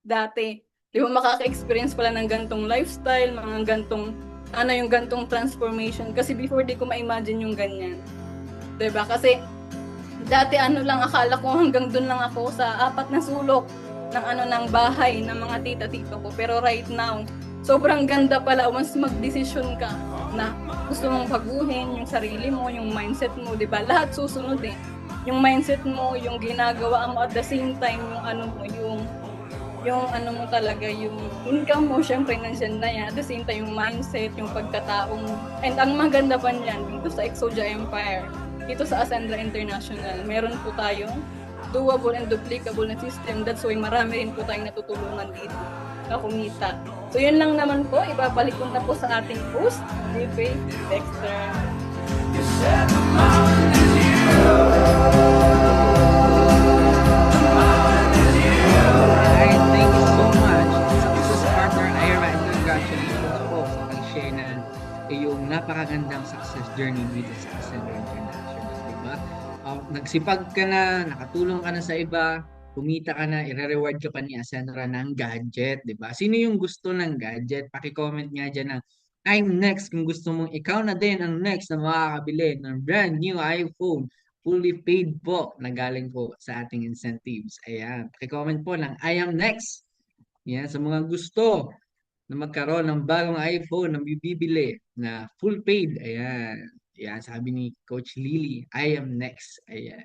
dati, di ba, makaka-experience pala ng gantong lifestyle, mga gantong yung gantong transformation. Kasi before, di ko ma-imagine yung ganyan. Diba? Kasi dati lang, akala ko hanggang dun lang ako sa 4 na sulok ng bahay ng mga tita-tito ko. Pero right now, sobrang ganda pala once magdesisyon ka na gusto mong baguhin yung sarili mo, yung mindset mo, di ba? Lahat susunod eh. Yung mindset mo, yung ginagawa mo, at the same time, yung ano mo, yung ano mo talaga, yung income mo, syempre nandyan na yan. At the same time, yung mindset, yung pagkatao mo. And ang maganda pa niyan, dito sa Exodia Empire, dito sa Ascendra International, meron po tayong doable and duplicable na system. That's why marami rin po tayong natutulungan dito na kumita. So yun lang naman po, ibabalik ko na po sa ating host, JP Dexter. Alright, thank you so much sa business partner Ira, and congratulations po sa pag-share na iyong napakagandang success journey dito sa Ascendra International, di ba? Nagsipag ka na, nakatulong ka na sa iba, kumita ka na, i-reward ka pa ni Ascendra ng gadget, di ba? Sino yung gusto ng gadget? Paki-comment nga dyan ng I'm next kung gusto mong ikaw na din ang next na makakabili ng brand new iPhone fully paid po na galing po sa ating incentives. Ayan, paki-comment po ng I am next. Yan, sa mga gusto na magkaroon ng bagong iPhone na bibili na full paid. Ayan. Yan, sabi ni Coach Lily, I am next. Ayan.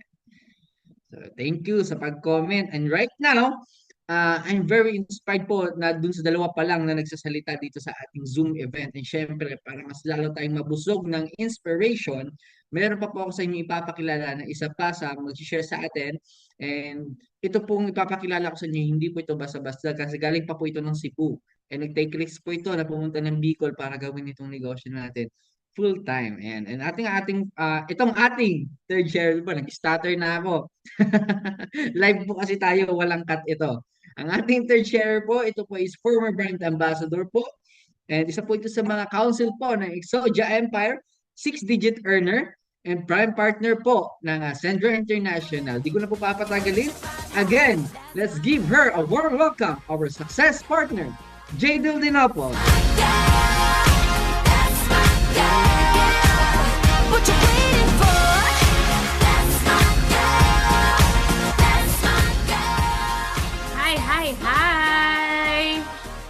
So, thank you sa pag-comment. And right now, I'm very inspired po na dun sa dalawa pa lang na nagsasalita dito sa ating Zoom event. And syempre, para mas lalo tayong mabusog ng inspiration, meron pa po ako sa inyo ipapakilala na isa pa sa mag-share sa atin. And ito pong ipapakilala ko sa inyo, hindi po ito basta-basta kasi galing pa po ito ng Cebu. And nag-take risk po ito na pumunta ng Bicol para gawin itong negosyo natin full time. And itong ating third share po, nag-stutter na ako. Live po kasi tayo, walang cut ito. Ang ating third share po, ito po is former brand ambassador po. And isa po ito sa mga council po ng Exodia Empire, 6-digit earner, and prime partner po ng Ascendra International. Di ko na po papatagalin. Again, let's give her a warm welcome, our success partner, Jadel Dinopol. What you waiting for? That's my girl. That's my girl. Hi!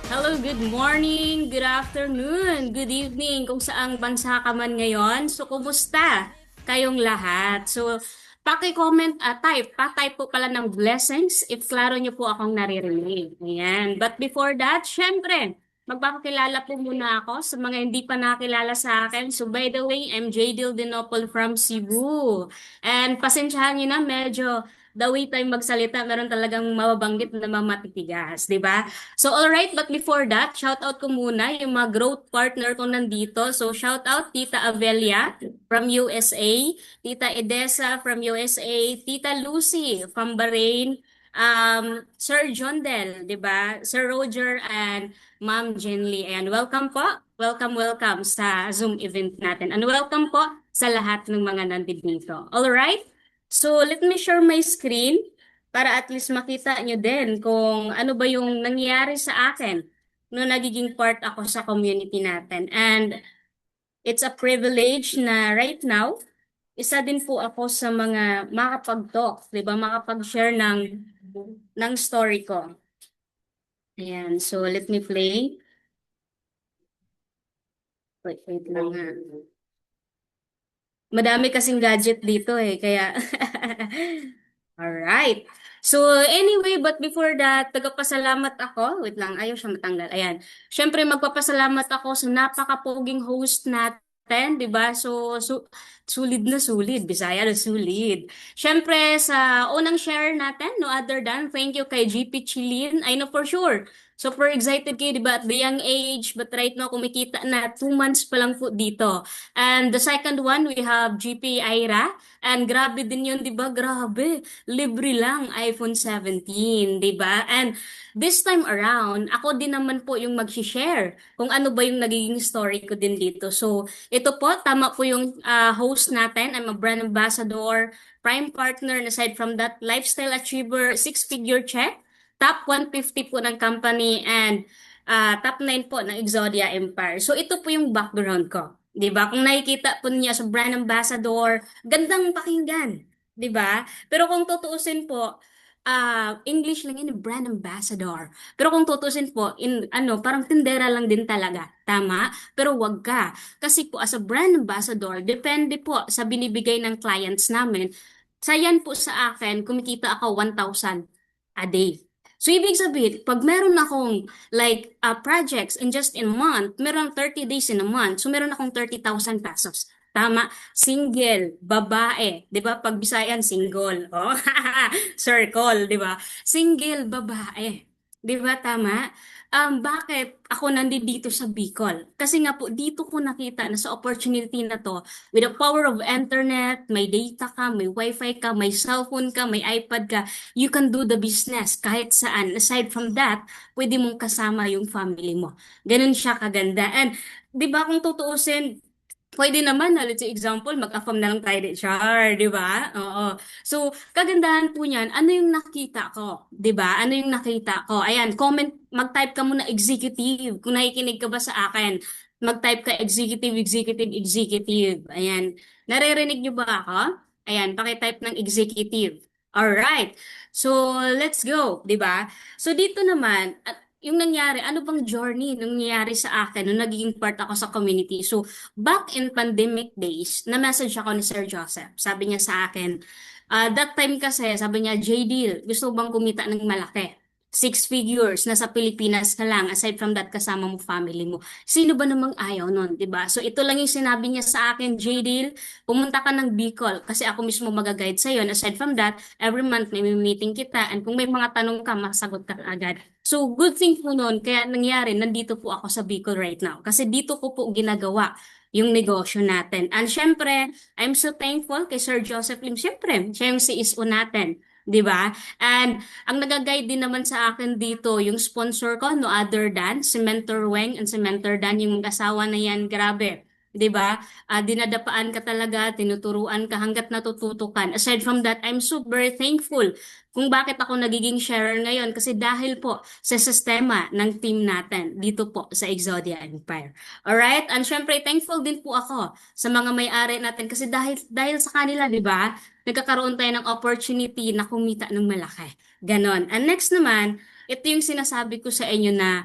Hello, good morning, good afternoon, good evening, kung saang bansa ka man ngayon. So, kumusta kayong lahat? So, paki-comment, pa-type po pala ng blessings if klaro nyo po akong naririnig. Ayan. But before that, syempre, magpapakilala po muna ako sa mga hindi pa nakilala sa akin. So by the way, I'm Jadel Dinopol from Cebu. And pasensyahan nyo na, medyo the way tayo magsalita, meron talagang mababanggit na mamatitigas, di ba? So alright, but before that, shout out ko muna yung mga growth partner ko nandito. So shout out Tita Avelia from USA, Tita Edessa from USA, Tita Lucy from Bahrain, Sir John Del, di ba? Sir Roger and Ma'am Jenly. Ayan, welcome po. Welcome sa Zoom event natin. And welcome po sa lahat ng mga nandito. Alright? So, let me share my screen para at least makita nyo din kung ano ba yung nangyayari sa akin no nagiging part ako sa community natin. And it's a privilege na right now, isa din po ako sa mga makapag-talk, di ba? Makapag-share ng story ko. Ayan, so let me play. Wait lang nga. Madami kasing gadget dito eh, kaya... Alright. So anyway, but before that, tagapasalamat ako. Wait lang, ayaw siya matanggal. Ayan. Siyempre, magpapasalamat ako sa napakapoging host natin, di ba? So sulit na sulit. Bisaya na sulit. Siyempre, sa unang share natin, no other than, thank you kay GP Chilin. I know for sure. Super excited kayo, di ba? At the young age, but right now, kumikita na 2 months pa lang po dito. And the second one, we have GP Ira. And grabe din yun, di ba? Grabe. Libre lang, iPhone 17, di ba? And this time around, ako din naman po yung mag-share kung ano ba yung nagiging story ko din dito. So, ito po, tama po yung host natin. I'm a brand ambassador, prime partner, and aside from that, lifestyle achiever, 6-figure check, top 150 po ng company, and top 9 po ng Exodia Empire. So, ito po yung background ko. 'Di ba? Kung nakikita po niya sa brand ambassador, gandang pakinggan, 'di ba? Pero kung tutuusin po, English lang yun, brand ambassador. Pero kung tutusin po, parang tindera lang din talaga. Tama? Pero wag ka. Kasi po, as a brand ambassador, depende po sa binibigay ng clients namin. Sa yan po sa akin, kumikita ako 1,000 a day. So, ibig sabihin, pag meron akong projects in just in a month, meron 30 days in a month, so meron akong 30,000 pesos. Tama? Single, babae, 'di ba? Pag Bisayan, single. Oh, circle, 'di ba? Single, babae. 'Di ba tama? Bakit ako nandito sa Bicol? Kasi nga po dito ko nakita na sa opportunity na to, with the power of internet, may data ka, may wifi ka, may cellphone ka, may iPad ka, you can do the business kahit saan. Aside from that, pwede mong kasama yung family mo. Ganun siya kaganda. And 'di ba kung tutuusin, pwede naman na, let's say example, mag-affirm na lang tayo ni Char, di ba? Oo. So, kagandahan po niyan, ano yung nakita ko? Di ba? Ano yung nakita ko? Ayan, comment, mag-type ka muna executive. Kung nakikinig ka ba sa akin, mag-type ka executive, executive, executive. Ayan. Naririnig niyo ba ako? Ayan, pakitype ng executive. Alright. So, let's go, di ba? So, dito naman, yung nangyari, ano bang journey nung nangyari sa akin nung naging part ako sa community? So, back in pandemic days, na-message ako ni Sir Joseph. Sabi niya sa akin, that time kasi, sabi niya, JD, gusto bang kumita ng malaki? 6 figures, nasa Pilipinas ka lang, aside from that, kasama mo family mo. Sino ba namang ayaw nun, di ba? So, ito lang yung sinabi niya sa akin, JD, pumunta ka ng Bicol, kasi ako mismo mag-guide sa'yo. And aside from that, every month may meeting kita, and kung may mga tanong ka, masagot ka agad. So, good thing po noon, kaya nangyari, nandito po ako sa Bicol right now. Kasi dito ko po ginagawa yung negosyo natin. And syempre, I'm so thankful kay Sir Joseph Lim. Syempre, siya yung CSO natin. 'Di ba? And ang nag-guide din naman sa akin dito, yung sponsor ko, no other than si Mentor Weng and si Mentor Dan, yung asawa na yan, grabe. 'Di ba? Dinadapaan ka talaga, tinuturuan ka hanggat natututo ka. Aside from that, I'm super thankful kung bakit ako nagiging sharer ngayon kasi dahil po sa sistema ng team natin dito po sa Exodia Empire. Alright? And syempre, thankful din po ako sa mga may-ari natin kasi dahil sa kanila, di ba, nagkakaroon tayo ng opportunity na kumita ng malaki. Ganon. And next naman, ito yung sinasabi ko sa inyo na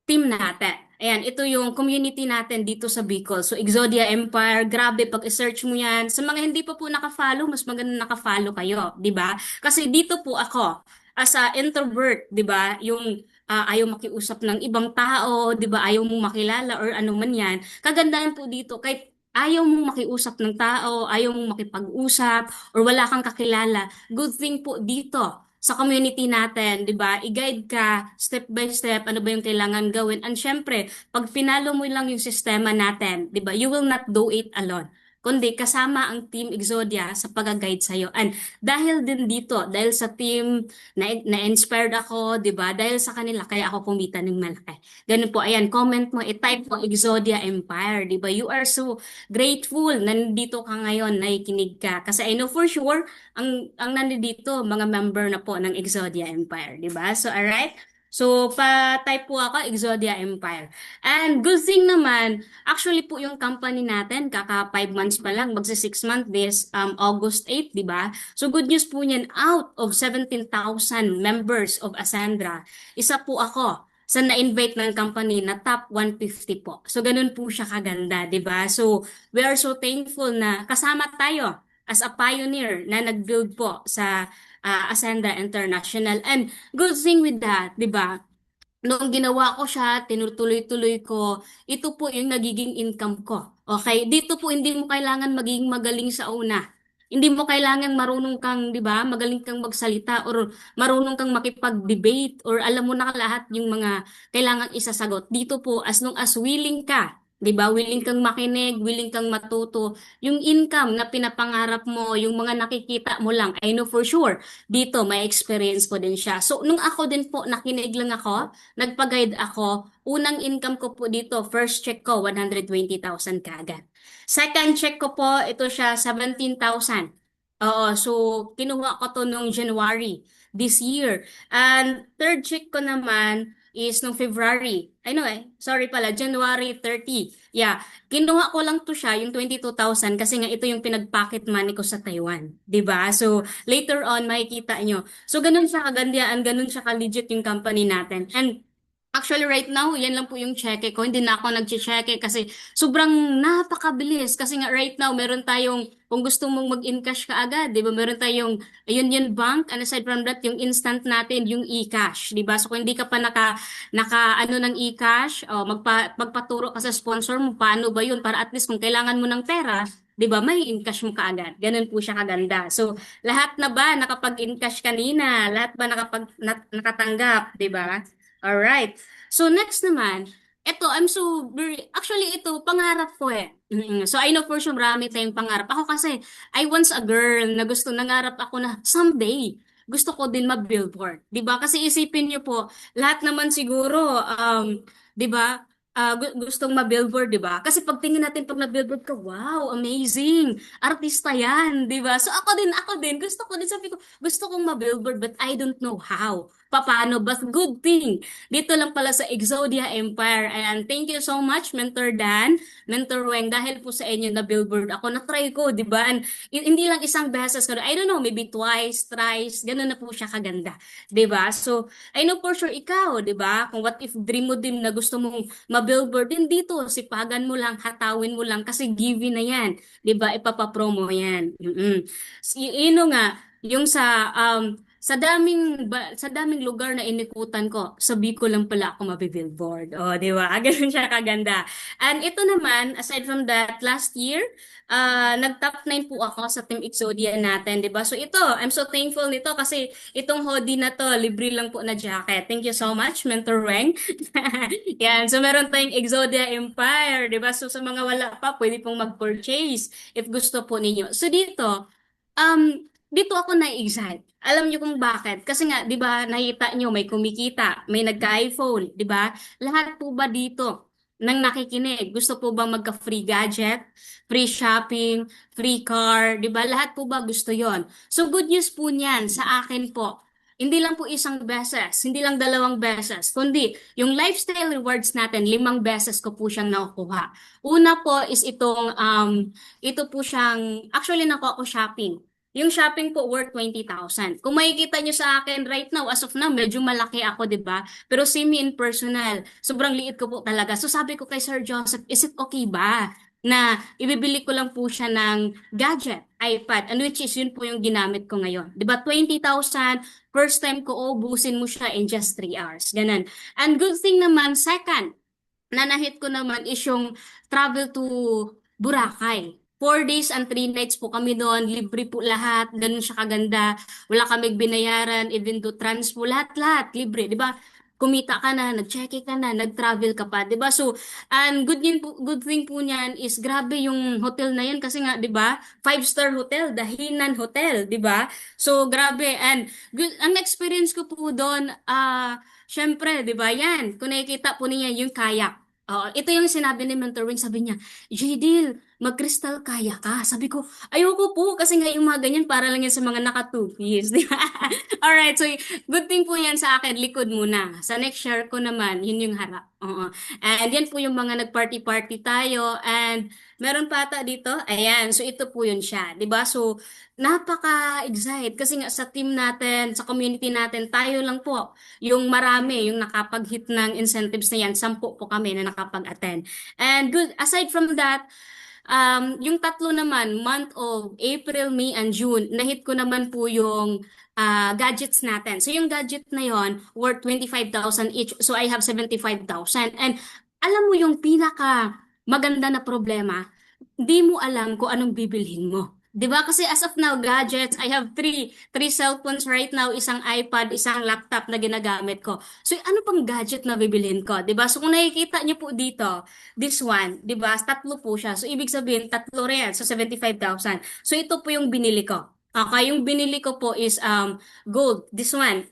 team natin. Ayan, ito yung community natin dito sa Bicol. So, Exodia Empire, grabe, pag i-search mo yan. Sa mga hindi pa po naka-follow, mas maganda naka-follow kayo, di ba? Kasi dito po ako, as a introvert, di ba? Yung ayaw makiusap ng ibang tao, di ba? Ayaw mong makilala or ano man yan. Kagandahan po dito, kahit ayaw mong makiusap ng tao, ayaw mong makipag-usap, or wala kang kakilala, good thing po dito sa community natin, 'di ba? I-guide ka step by step ano ba yung kailangan gawin. And syempre, pag pinalo mo lang yung sistema natin, 'di ba? You will not do it alone. Kundi kasama ang Team Exodia sa pag-guide sa iyo. And dahil din dito, dahil sa team na-inspired ako, 'di ba? Dahil sa kanila kaya ako kumita ng malaki. Ganun po, ayan, comment mo, i-type mo Exodia Empire, 'di ba? You are so grateful na nandito ka ngayon, nakikinig ka. Kasi I know for sure ang nandito, mga member na po ng Exodia Empire, di ba? So, alright? So, pa-type po ako, Exodia Empire. And good thing naman, actually po yung company natin, kaka 5 months pa lang, magsa 6 months this August 8, di ba? So, good news po niyan, out of 17,000 members of Asandra, isa po ako sa na-invite ng company na top 150 po. So, ganun po siya kaganda, di ba? So, we are so thankful na kasama tayo as a pioneer na nag-build po sa Ascenda International. And good thing with that, di ba? Noong ginawa ko siya, tinutuloy-tuloy ko, ito po yung nagiging income ko. Okay? Dito po hindi mo kailangan maging magaling sa una. Hindi mo kailangan marunong kang, di ba, magaling kang magsalita or marunong kang makipag-debate or alam mo na lahat yung mga kailangang isasagot. Dito po, as long as willing ka, 'di ba? Willing kang makinig, willing kang matuto. Yung income na pinapangarap mo, yung mga nakikita mo lang, I know for sure, dito may experience ko din siya. So, nung ako din po, nakinig lang ako, nagpa-guide ako, unang income ko po dito, first check ko, 120,000 kaagad. Second check ko po, ito siya, 17,000. Oo, so kinuha ko to nung January. this year. And third check ko naman is nung February. Sorry pala, January 30. Yeah, kinuha ko lang to siya, yung 22,000 kasi nga ito yung pinag-pocket money ko sa Taiwan. 'Di ba? So, later on, makikita nyo. So, ganun siya kagandaan, ganun siya ka-legit yung company natin. And actually, right now, yan lang po yung cheque ko. Hindi na ako nag-cheque kasi sobrang napakabilis. Kasi nga right now, meron tayong, kung gusto mong mag-encash ka agad, di ba? Meron tayong Union Bank. And aside from that, yung instant natin, yung e-cash. Di ba? So kung hindi ka pa naka ano ng e-cash, magpaturo ka sa sponsor mo, paano ba yun? Para at least kung kailangan mo ng pera, di ba, may encash mo kaagad. Ganun po siya kaganda. So, lahat na ba nakapag-encash kanina? Lahat ba nakatanggap? Di ba? Alright. So next naman, actually ito, pangarap ko eh. So I know for sure marami tayong pangarap. Ako kasi, I once a girl na nangarap ako na someday, gusto ko din ma-billboard. 'Di ba? Kasi isipin niyo po, lahat naman siguro, 'di ba? Gustong ma-billboard, 'di ba? Kasi pagtingin natin pag na-billboard ka, wow, amazing. Artista 'yan, 'di ba? So ako din, gusto ko din sabi ko, gusto kong ma-billboard but I don't know how. Paano? But good thing. Dito lang pala sa Exodia Empire. And thank you so much, Mentor Dan, Mentor Weng, dahil po sa inyo na billboard ako. Na-try ko, di ba? And hindi lang isang beses, I don't know, maybe twice, thrice, ganun na po siya kaganda. Di ba? So, I know for sure ikaw, di ba? Kung what if dream mo din na gusto mong ma-billboard din dito, sipagan mo lang, hatawin mo lang, kasi given na yan. Di ba? Ipapapromo yan. Nga, yung sa daming lugar na inikutan ko, sabi ko lang pala ako mabibillboard. O, di ba? Ganun siya kaganda. And ito naman, aside from that, last year, nag-top 9 po ako sa Team Exodia natin, di ba? So ito, I'm so thankful nito kasi itong hoodie na to, libre lang po na jacket. Thank you so much, Mentor Weng. Yan, so meron tayong Exodia Empire, di ba? So sa mga wala pa, pwede pong mag-purchase if gusto po ninyo. So dito ako na-excite. Alam niyo kung bakit? Kasi nga, 'di ba, nakita niyo may kumikita, may nagka-iPhone, 'di ba? Lahat po ba dito nang nakikinig, gusto po bang magka-free gadget, free shopping, free car, 'di ba? Lahat po ba gusto 'yon? So good news po niyan sa akin po. Hindi lang po isang beses, hindi lang dalawang beses, kundi yung lifestyle rewards natin, 5 beses ko po siyang nakukuha. Una po is ito po siyang, actually nakuha ko shopping. Yung shopping po worth 20,000. Kung makikita nyo sa akin right now, as of now, medyo malaki ako, di ba? Pero semi-impersonal. Sobrang liit ko po talaga. So sabi ko kay Sir Joseph, is it okay ba na ibibili ko lang po siya ng gadget, iPad, and which is yun po yung ginamit ko ngayon. Di ba? 20,000, first time ko, ubusin mo siya in just 3 hours. Ganun. And good thing naman, second, na nahit ko naman is yung travel to Boracay. 4 days and 3 nights po kami doon, libre po lahat, ganun siya kaganda, wala kaming binayaran, even to transpo, lahat, libre, di ba? Kumita ka na, nag-check ka na, nag-travel ka pa, di ba? So, and good thing po niyan is grabe yung hotel na yan kasi nga, di ba? 5-star hotel, Dahinan Hotel, di ba? So, grabe. And good, ang experience ko po doon, syempre, di ba? Yan, kung nakikita po niya yung kayak. Ito yung sinabi ni Mentor Wing, sabi niya, Jadil, mag-crystal kaya ka. Sabi ko, ayoko po kasi nga yung mga ganyan para lang yan sa mga naka-2 piece. Di ba? Alright, so good thing po yan sa akin, likod muna. Sa next share ko naman, yun yung harap. And yan po yung mga nag-party-party tayo. And meron pa ata dito, ayan, so ito po yun siya. Di ba? So, napaka-excite kasi nga sa team natin, sa community natin, tayo lang po yung marami, yung nakapag-hit ng incentives na yan, 10 po kami na nakapag-attend. And good, aside from that, yung tatlo naman, month of April, May, and June, nahit ko naman po yung gadgets natin. So yung gadget na yon worth 25,000 each. So I have 75,000. And alam mo yung pinaka maganda na problema, di mo alam kung anong bibilhin mo. 'Di ba? Kasi as of now, gadgets, I have three cellphones right now, isang iPad, isang laptop na ginagamit ko. So ano pang gadget na bibilhin ko? 'Di ba? So kung nakikita niyo po dito, this one, 'di ba? Tatlo po siya. So ibig sabihin, tatlo rin. So 75,000. So ito po yung binili ko. Okay, yung binili ko po is gold, this one.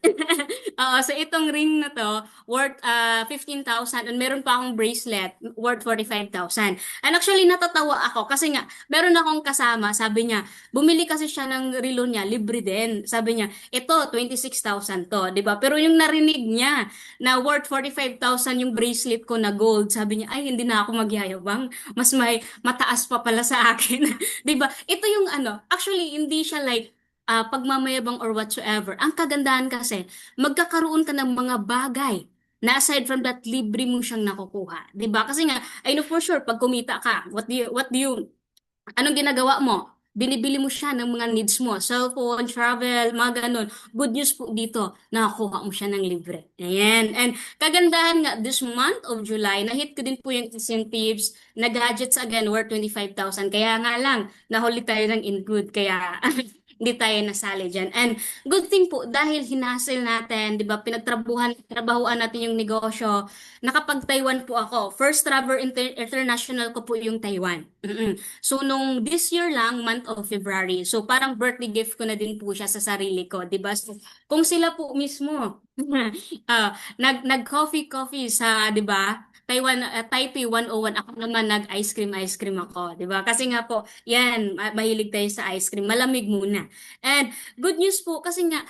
Oo, so itong ring na to, worth 15,000 and meron pa akong bracelet worth 45,000. And actually, natatawa ako kasi nga, meron akong kasama, sabi niya, bumili kasi siya ng relo niya, libre din. Sabi niya, ito, 26,000 to, di ba? Pero yung narinig niya na worth 45,000 yung bracelet ko na gold, sabi niya, ay, hindi na ako magyayabang. Mas may mataas pa pala sa akin. Di ba? Ito yung ano, actually, hindi siya like, pagmamayabang or whatsoever. Ang kagandahan kasi, magkakaroon ka ng mga bagay na aside from that, libre mo siyang nakukuha. 'Di ba? Kasi nga, I know for sure, pag kumita ka, anong ginagawa mo? Binibili mo siya ng mga needs mo. Cellphone, travel, mga ganun. Good news po dito, nakakuha mo siya ng libre. Ayan. And kagandahan nga, this month of July, nahit ko din po yung incentives na gadgets again worth 25,000. Kaya nga lang, nahuli tayo ng in good. Kaya hindi tayo nasali dyan. And good thing po, dahil hinasil natin, di ba, trabahuan natin yung negosyo, nakapag-Taiwan po ako. First travel international ko po yung Taiwan. So, nung this year lang, month of February, so parang birthday gift ko na din po siya sa sarili ko, di ba? So, kung sila po mismo, nag-coffee sa, di ba? Taiwan, Taipei 101, ako naman nag-ice cream ako, di ba? Kasi nga po, yan, mahilig tayo sa ice cream, malamig muna. And good news po, kasi nga,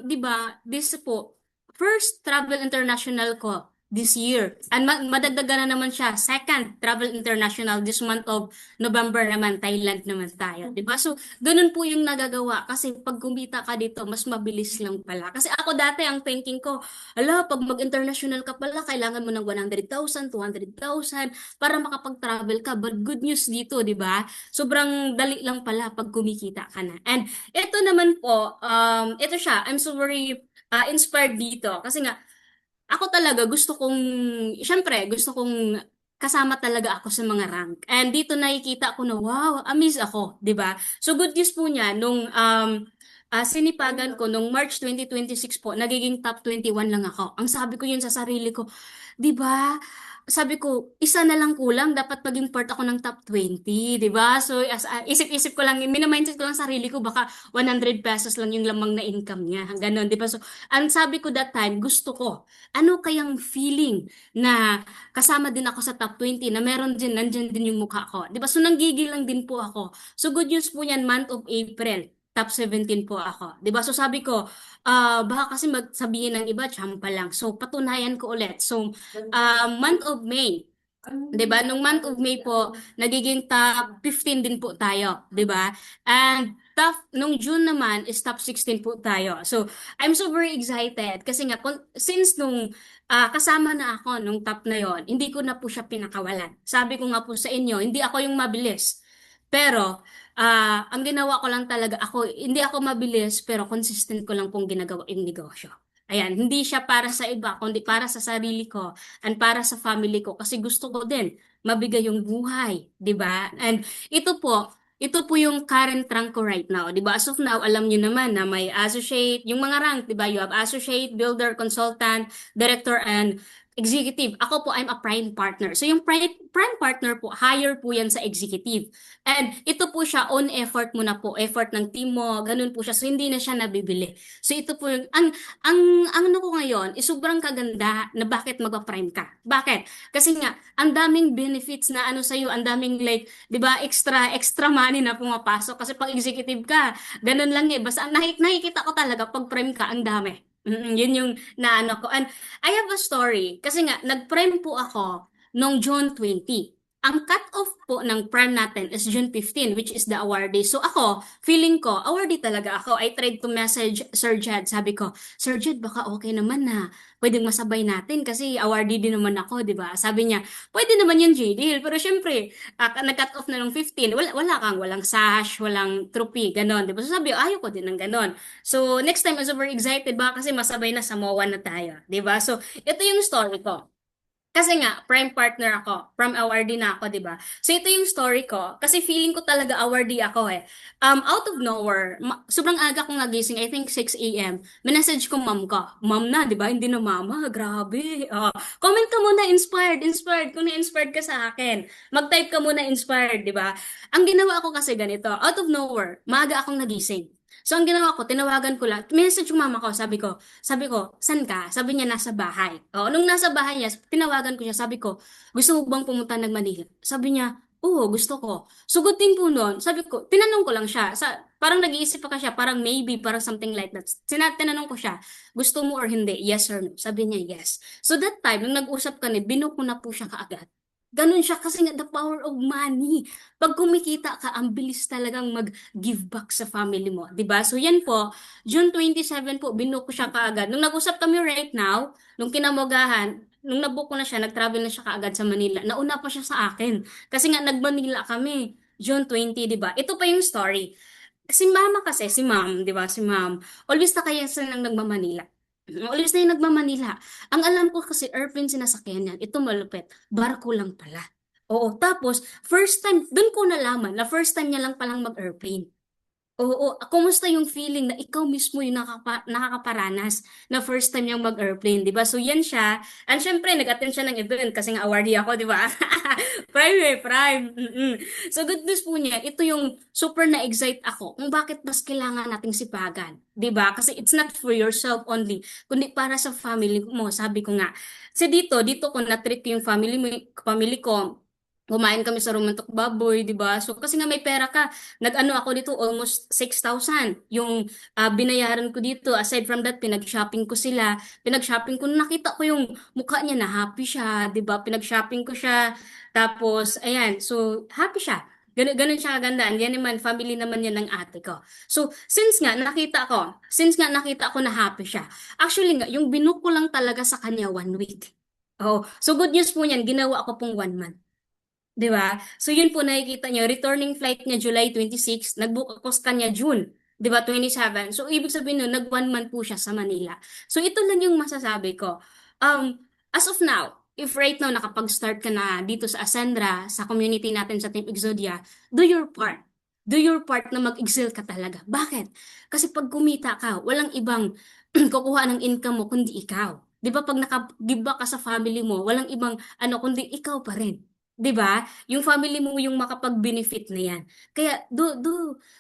di ba, this po, first travel international ko this year. And madagdagan na naman siya. Second, travel international this month of November naman, Thailand naman tayo. 'Di ba? So, ganun po yung nagagawa. Kasi pag kumita ka dito, mas mabilis lang pala. Kasi ako dati, ang thinking ko, ala, pag mag-international ka pala, kailangan mo ng 100,000, 200,000 para makapag-travel ka. But good news dito, 'di ba? Sobrang dali lang pala pag kumikita ka na. And ito naman po, ito siya, I'm so very inspired dito. Kasi nga, ako talaga syempre, gusto kong kasama talaga ako sa mga rank. And dito nakikita ko na, wow, amaze ako, 'di ba? So good news po niya, nung sinipagan ko, nung March 2026 po, nagiging top 21 lang ako. Ang sabi ko yun sa sarili ko, 'di ba? Sabi ko, isa na lang kulang, dapat maging part ako ng top 20, 'di ba? So isip-isip ko lang, minamindset ko lang sarili ko, baka 100 pesos lang yung lamang na income niya. Ganon, 'di ba? So, ang sabi ko that time, gusto ko, ano kayang feeling na kasama din ako sa top 20, na meron din, nandyan din yung mukha ko. 'Di ba? So, nanggigil lang din po ako. So, good news po yan, month of April, top 17 po ako. 'Di ba? So, sabi ko, baka kasi magsabihin ng iba, tsampa lang. So, patunayan ko ulit. So, month of May, 'di ba? Nung month of May po, nagiging top 15 din po tayo, 'di ba? And nung June naman is top 16 po tayo. So, I'm so very excited kasi nga since nung kasama na ako nung top na yon, hindi ko na po siya pinakawalan. Sabi ko nga po sa inyo, hindi ako yung mabilis. Pero ang ginawa ko lang talaga, hindi ako mabilis, pero consistent ko lang pong ginagawa yung negosyo. Ayan, hindi siya para sa iba, kundi para sa sarili ko and para sa family ko kasi gusto ko din mabigay yung buhay, 'di ba? And ito po yung current rank ko right now, 'di ba? As of now, alam niyo naman na may associate, yung mga rank, 'di ba? You have associate, builder, consultant, director, and executive. Ako po, I'm a prime partner. So yung prime partner po, higher po yan sa executive. And ito po siya, on effort mo na po, effort ng team mo, ganun po siya. So hindi na siya nabibili. So ito po yung, ang ano ko ngayon, is sobrang kaganda na bakit magpa-prime ka. Bakit? Kasi nga, ang daming benefits na ano sa'yo, ang daming like, di ba, extra money na pumapasok. Kasi pag executive ka, ganun lang eh. Basta nakikita ko talaga, pag prime ka, ang dami. Yun yung naano ko. And I have a story. Kasi nga, nag-prime po ako noong June 20. Ang cut-off po ng prime natin is June 15, which is the awardee. So ako, feeling ko, awardee talaga ako. I tried to message Sir Jed. Sabi ko, Sir Jed, baka okay naman na pwedeng masabay natin kasi awardee din naman ako, di ba? Sabi niya, pwede naman yun, JD. Pero syempre, nag-cut off na ng 15. Walang sash, walang trophy, ganon. Di ba? So sabi, ayoko din ng ganon. So next time, I'm super excited baka kasi masabay na sa MOA na tayo. Di ba? So ito yung story ko. Kasi nga, prime partner ako. From awardee na ako, di ba? So, ito yung story ko. Kasi feeling ko talaga awardee ako eh. Out of nowhere, sobrang aga kong nagising, I think 6 a.m. Minessage ko mom ko. Mom na, di ba? Hindi na mama. Grabe. Comment ka muna, inspired. Kung na-inspired ka sa akin. Mag-type ka muna, inspired, di ba? Ang ginawa ko kasi ganito. Out of nowhere, maaga akong nagising. So, ang ginawa ko, tinawagan ko lang. Message yung mama ko, sabi ko, saan ka? Sabi niya, nasa bahay. O, nung nasa bahay niya, tinawagan ko siya, sabi ko, gusto mo bang pumunta ng Manila? Sabi niya, oo, gusto ko. So, good thing po nun, sabi ko, tinanong ko lang siya. Parang nag-iisip pa siya, parang maybe, parang something like that. Tinanong ko siya, gusto mo or hindi? Yes or no? Sabi niya, yes. So, that time, nung nag-usap kami, binook ko na po siya kaagad. Ganun siya kasi nga the power of money. Pag kumikita ka, ang bilis talagang mag-give back sa family mo, 'di ba? So yan po, June 27 po, binuko siya kaagad. Nung nag-usap kami right now, nung kinamogahan, nung nabook ko na siya, nag-travel na siya kaagad sa Manila. Nauna pa siya sa akin. Kasi nga nag-Manila kami, June 20, 'di ba? Ito pa yung story. Si mama kasi, si ma'am, 'di ba? Si ma'am, always na kaya siya nang nagma-Manila. Always na yung nagma-Manila. Ang alam ko kasi airplane sinasakyan yan. Ito malupit. Barko lang pala. Oo. Tapos, first time, dun ko nalaman na first time niya lang palang mag-airplane. Oo. Kumusta yung feeling na ikaw mismo yung nakakaparanas na first time niyang mag-airplane, di ba? So, yan siya. And syempre, nag-attend siya ng event kasi nga awardee ako, di ba? Prime. So, good news po niya, ito yung super na-excite ako kung bakit mas kailangan nating sipagan. Di ba? Kasi it's not for yourself only, kundi para sa family mo. Sabi ko nga. Kasi dito ko na-treat yung family ko. Kumain kami sa Romantok Baboy, di ba? So, kasi nga may pera ka. Nag-ano ako dito, almost 6,000. Yung binayaran ko dito. Aside from that, pinag-shopping ko sila. Pinag-shopping ko, nakita ko yung mukha niya na happy siya, di ba? Pinag-shopping ko siya. Tapos, ayan. So, happy siya. Ganun siya kagandaan. Yan naman, family naman yan ng ate ko. So, since nga nakita ko na happy siya. Actually nga, yung binook ko lang talaga sa kanya 1 week. Oh, so good news po niyan, ginawa ko pong 1 month. 'Di ba? So yun po nakikita niyo, returning flight niya July 26, nag-book ako sa kanya June, 'di ba, 27. So ibig sabihin nun, nag 1 month po siya sa Manila. So ito lang yung masasabi ko. As of now, if right now nakapag-start ka na dito sa Ascendra, sa community natin sa Team Exodia, do your part. Do your part na mag-excel ka talaga. Bakit? Kasi pag kumita ka, walang ibang kukuha ng income mo kundi ikaw. 'Di ba pag naka-give back ka sa family mo, walang ibang kundi ikaw pa rin. 'Di ba? Yung family mo yung makapag-benefit na yan. Kaya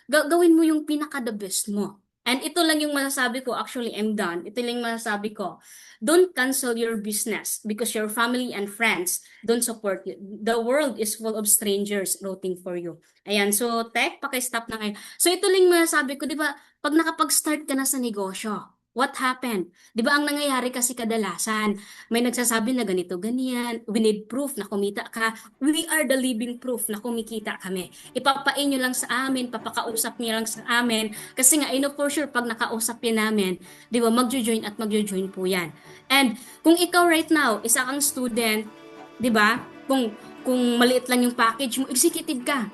gawin mo yung pinaka-the best mo. And ito lang yung masasabi ko, actually I'm done. Ito lang yung masasabi ko. Don't cancel your business because your family and friends don't support you. The world is full of strangers rooting for you. Ayan, so Tek, paki-stop na kayo. So ito lang yung masasabi ko, 'di ba? Pag nakapag-start ka na sa negosyo, what happened? 'Di ba ang nangyayari kasi kadalasan, may nagsasabi na ganito, ganyan, we need proof na kumita ka. We are the living proof na kumikita kami. Ipapain nyo lang sa amin, papakausap nyo lang sa amin. Kasi nga, I know for sure, pag nakausap yun namin, 'di ba, magjo-join po yan. And kung ikaw right now, isa kang student, 'di ba? Kung maliit lang yung package mo, executive ka.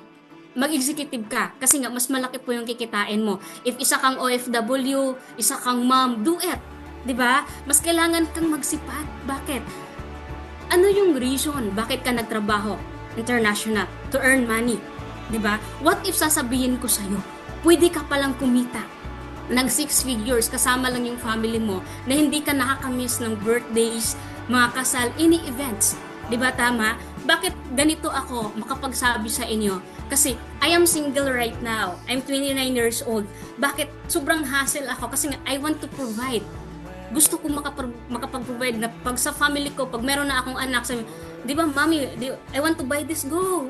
Mag-executive ka kasi nga mas malaki po yung kikitain mo. If isa kang OFW, isa kang mom, do it. 'Di ba? Mas kailangan kang magsipat. Bakit? Ano yung reason bakit ka nagtrabaho international to earn money? 'Di ba? What if sasabihin ko sa iyo, pwede ka palang kumita ng 6 figures kasama lang yung family mo na hindi ka nakakamiss ng birthdays, mga kasal, any events. 'Di ba tama? Bakit ganito ako makapagsabi sa inyo? Kasi I am single right now. I'm 29 years old. Bakit? Sobrang hassle ako kasi nga I want to provide. Gusto ko makapag-provide na pag sa family ko, pag meron na akong anak, sabi, di ba, mommy, I want to buy this, go,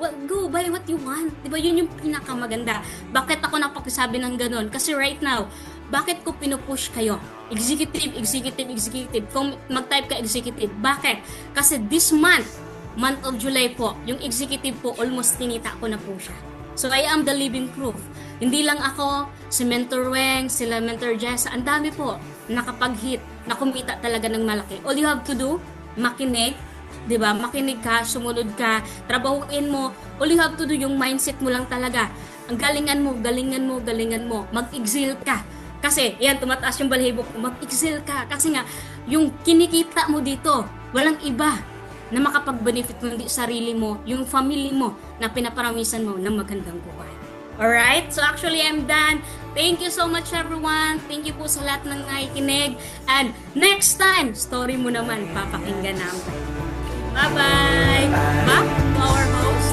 buy what you want. Di ba, yun yung pinakamaganda. Bakit ako napakisabi ng ganun? Kasi right now, bakit ko pinupush kayo? Executive. Kung mag-type ka executive, bakit? Kasi this month of July po, yung executive po, almost tinita ko na po siya. So, I am the living proof. Hindi lang ako, si Mentor Weng, sila Mentor Jessa, ang dami po nakapag-hit, na kumita talaga ng malaki. All you have to do, makinig, di ba? Makinig ka, sumunod ka, trabahuin mo. All you have to do, yung mindset mo lang talaga. Ang galingan mo, mag-exil ka. Kasi, yan, tumataas yung balahibo ko, mag-exil ka. Kasi nga, yung kinikita mo dito, walang iba na makapag-benefit mo, hindi sarili mo, yung family mo na pinaparamisan mo ng magandang buhay. Alright? So actually, I'm done. Thank you so much, everyone. Thank you po sa lahat ng nakikinig. And next time, story mo naman, papakinggan namin. Bye-bye! Back to our host.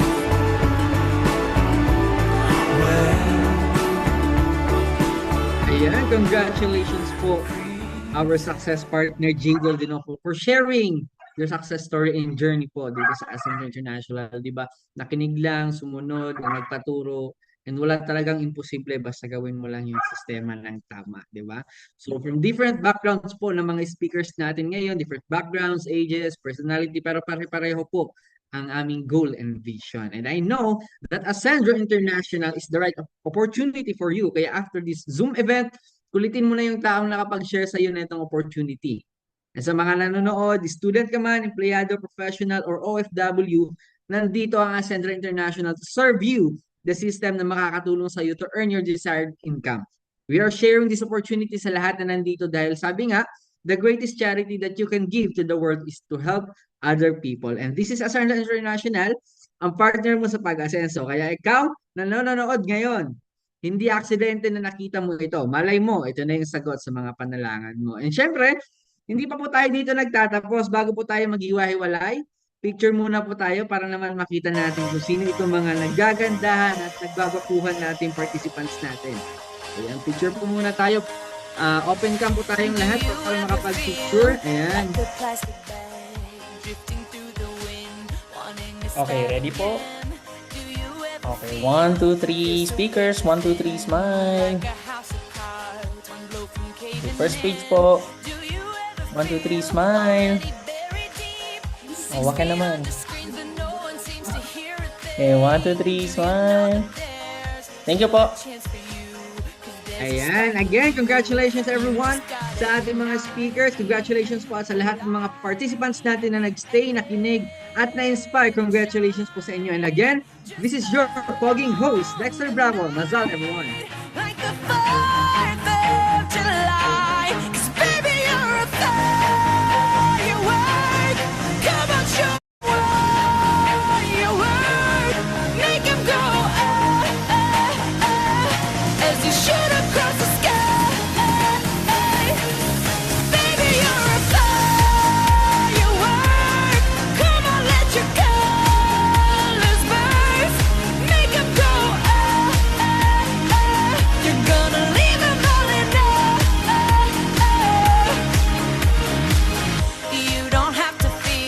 Ayan, congratulations po our success partner Jingle Dinoco for sharing your success story and journey po dito sa Ascend International, di ba? Nakinig lang, sumunod, na nagpaturo, and wala talagang imposible basta gawin mo lang yung sistema ng tama, di ba? So from different backgrounds po ng mga speakers natin ngayon, different backgrounds, ages, personality, pero pare-pareho po ang aming goal and vision. And I know that Ascendro International is the right opportunity for you. Kaya after this Zoom event, kulitin mo na yung taong nakapag-share sa iyo na itong opportunity. And sa mga nanonood, student ka man, empleyado, professional, or OFW, nandito ang Ascendro International to serve you the system na makakatulong sa iyo to earn your desired income. We are sharing this opportunity sa lahat na nandito dahil sabi nga, the greatest charity that you can give to the world is to help other people. And this is Ascendro International, ang partner mo sa pag-asenso. Kaya ikaw, na nanonood ngayon, hindi aksidente na nakita mo ito. Malay mo, ito na yung sagot sa mga panalangan mo. And syempre, hindi pa po tayo dito nagtatapos. Bago po tayo maghiwa-hiwalay, picture muna po tayo para naman makita natin kung sino itong mga nagagandahan at nagbabakuhan natin participants natin. Ayan, picture po muna tayo. Open cam po tayong lahat para makapag-picture. Ayan. Okay, ready po? Okay, 1, 2, 3 speakers, 1, 2, 3 smile. Okay, first page po. 1, 2, 3 smile. Oh, wag ka naman. Okay, 1, 2, 3 smile. Thank you po. Ayan, again, congratulations everyone sa ating mga speakers. Congratulations po sa lahat ng mga participants natin na nagstay, nakinig, at na-inspire. Congratulations po sa inyo. And again, this is your pogging host, Dexter Bravo. Mazal everyone. Like a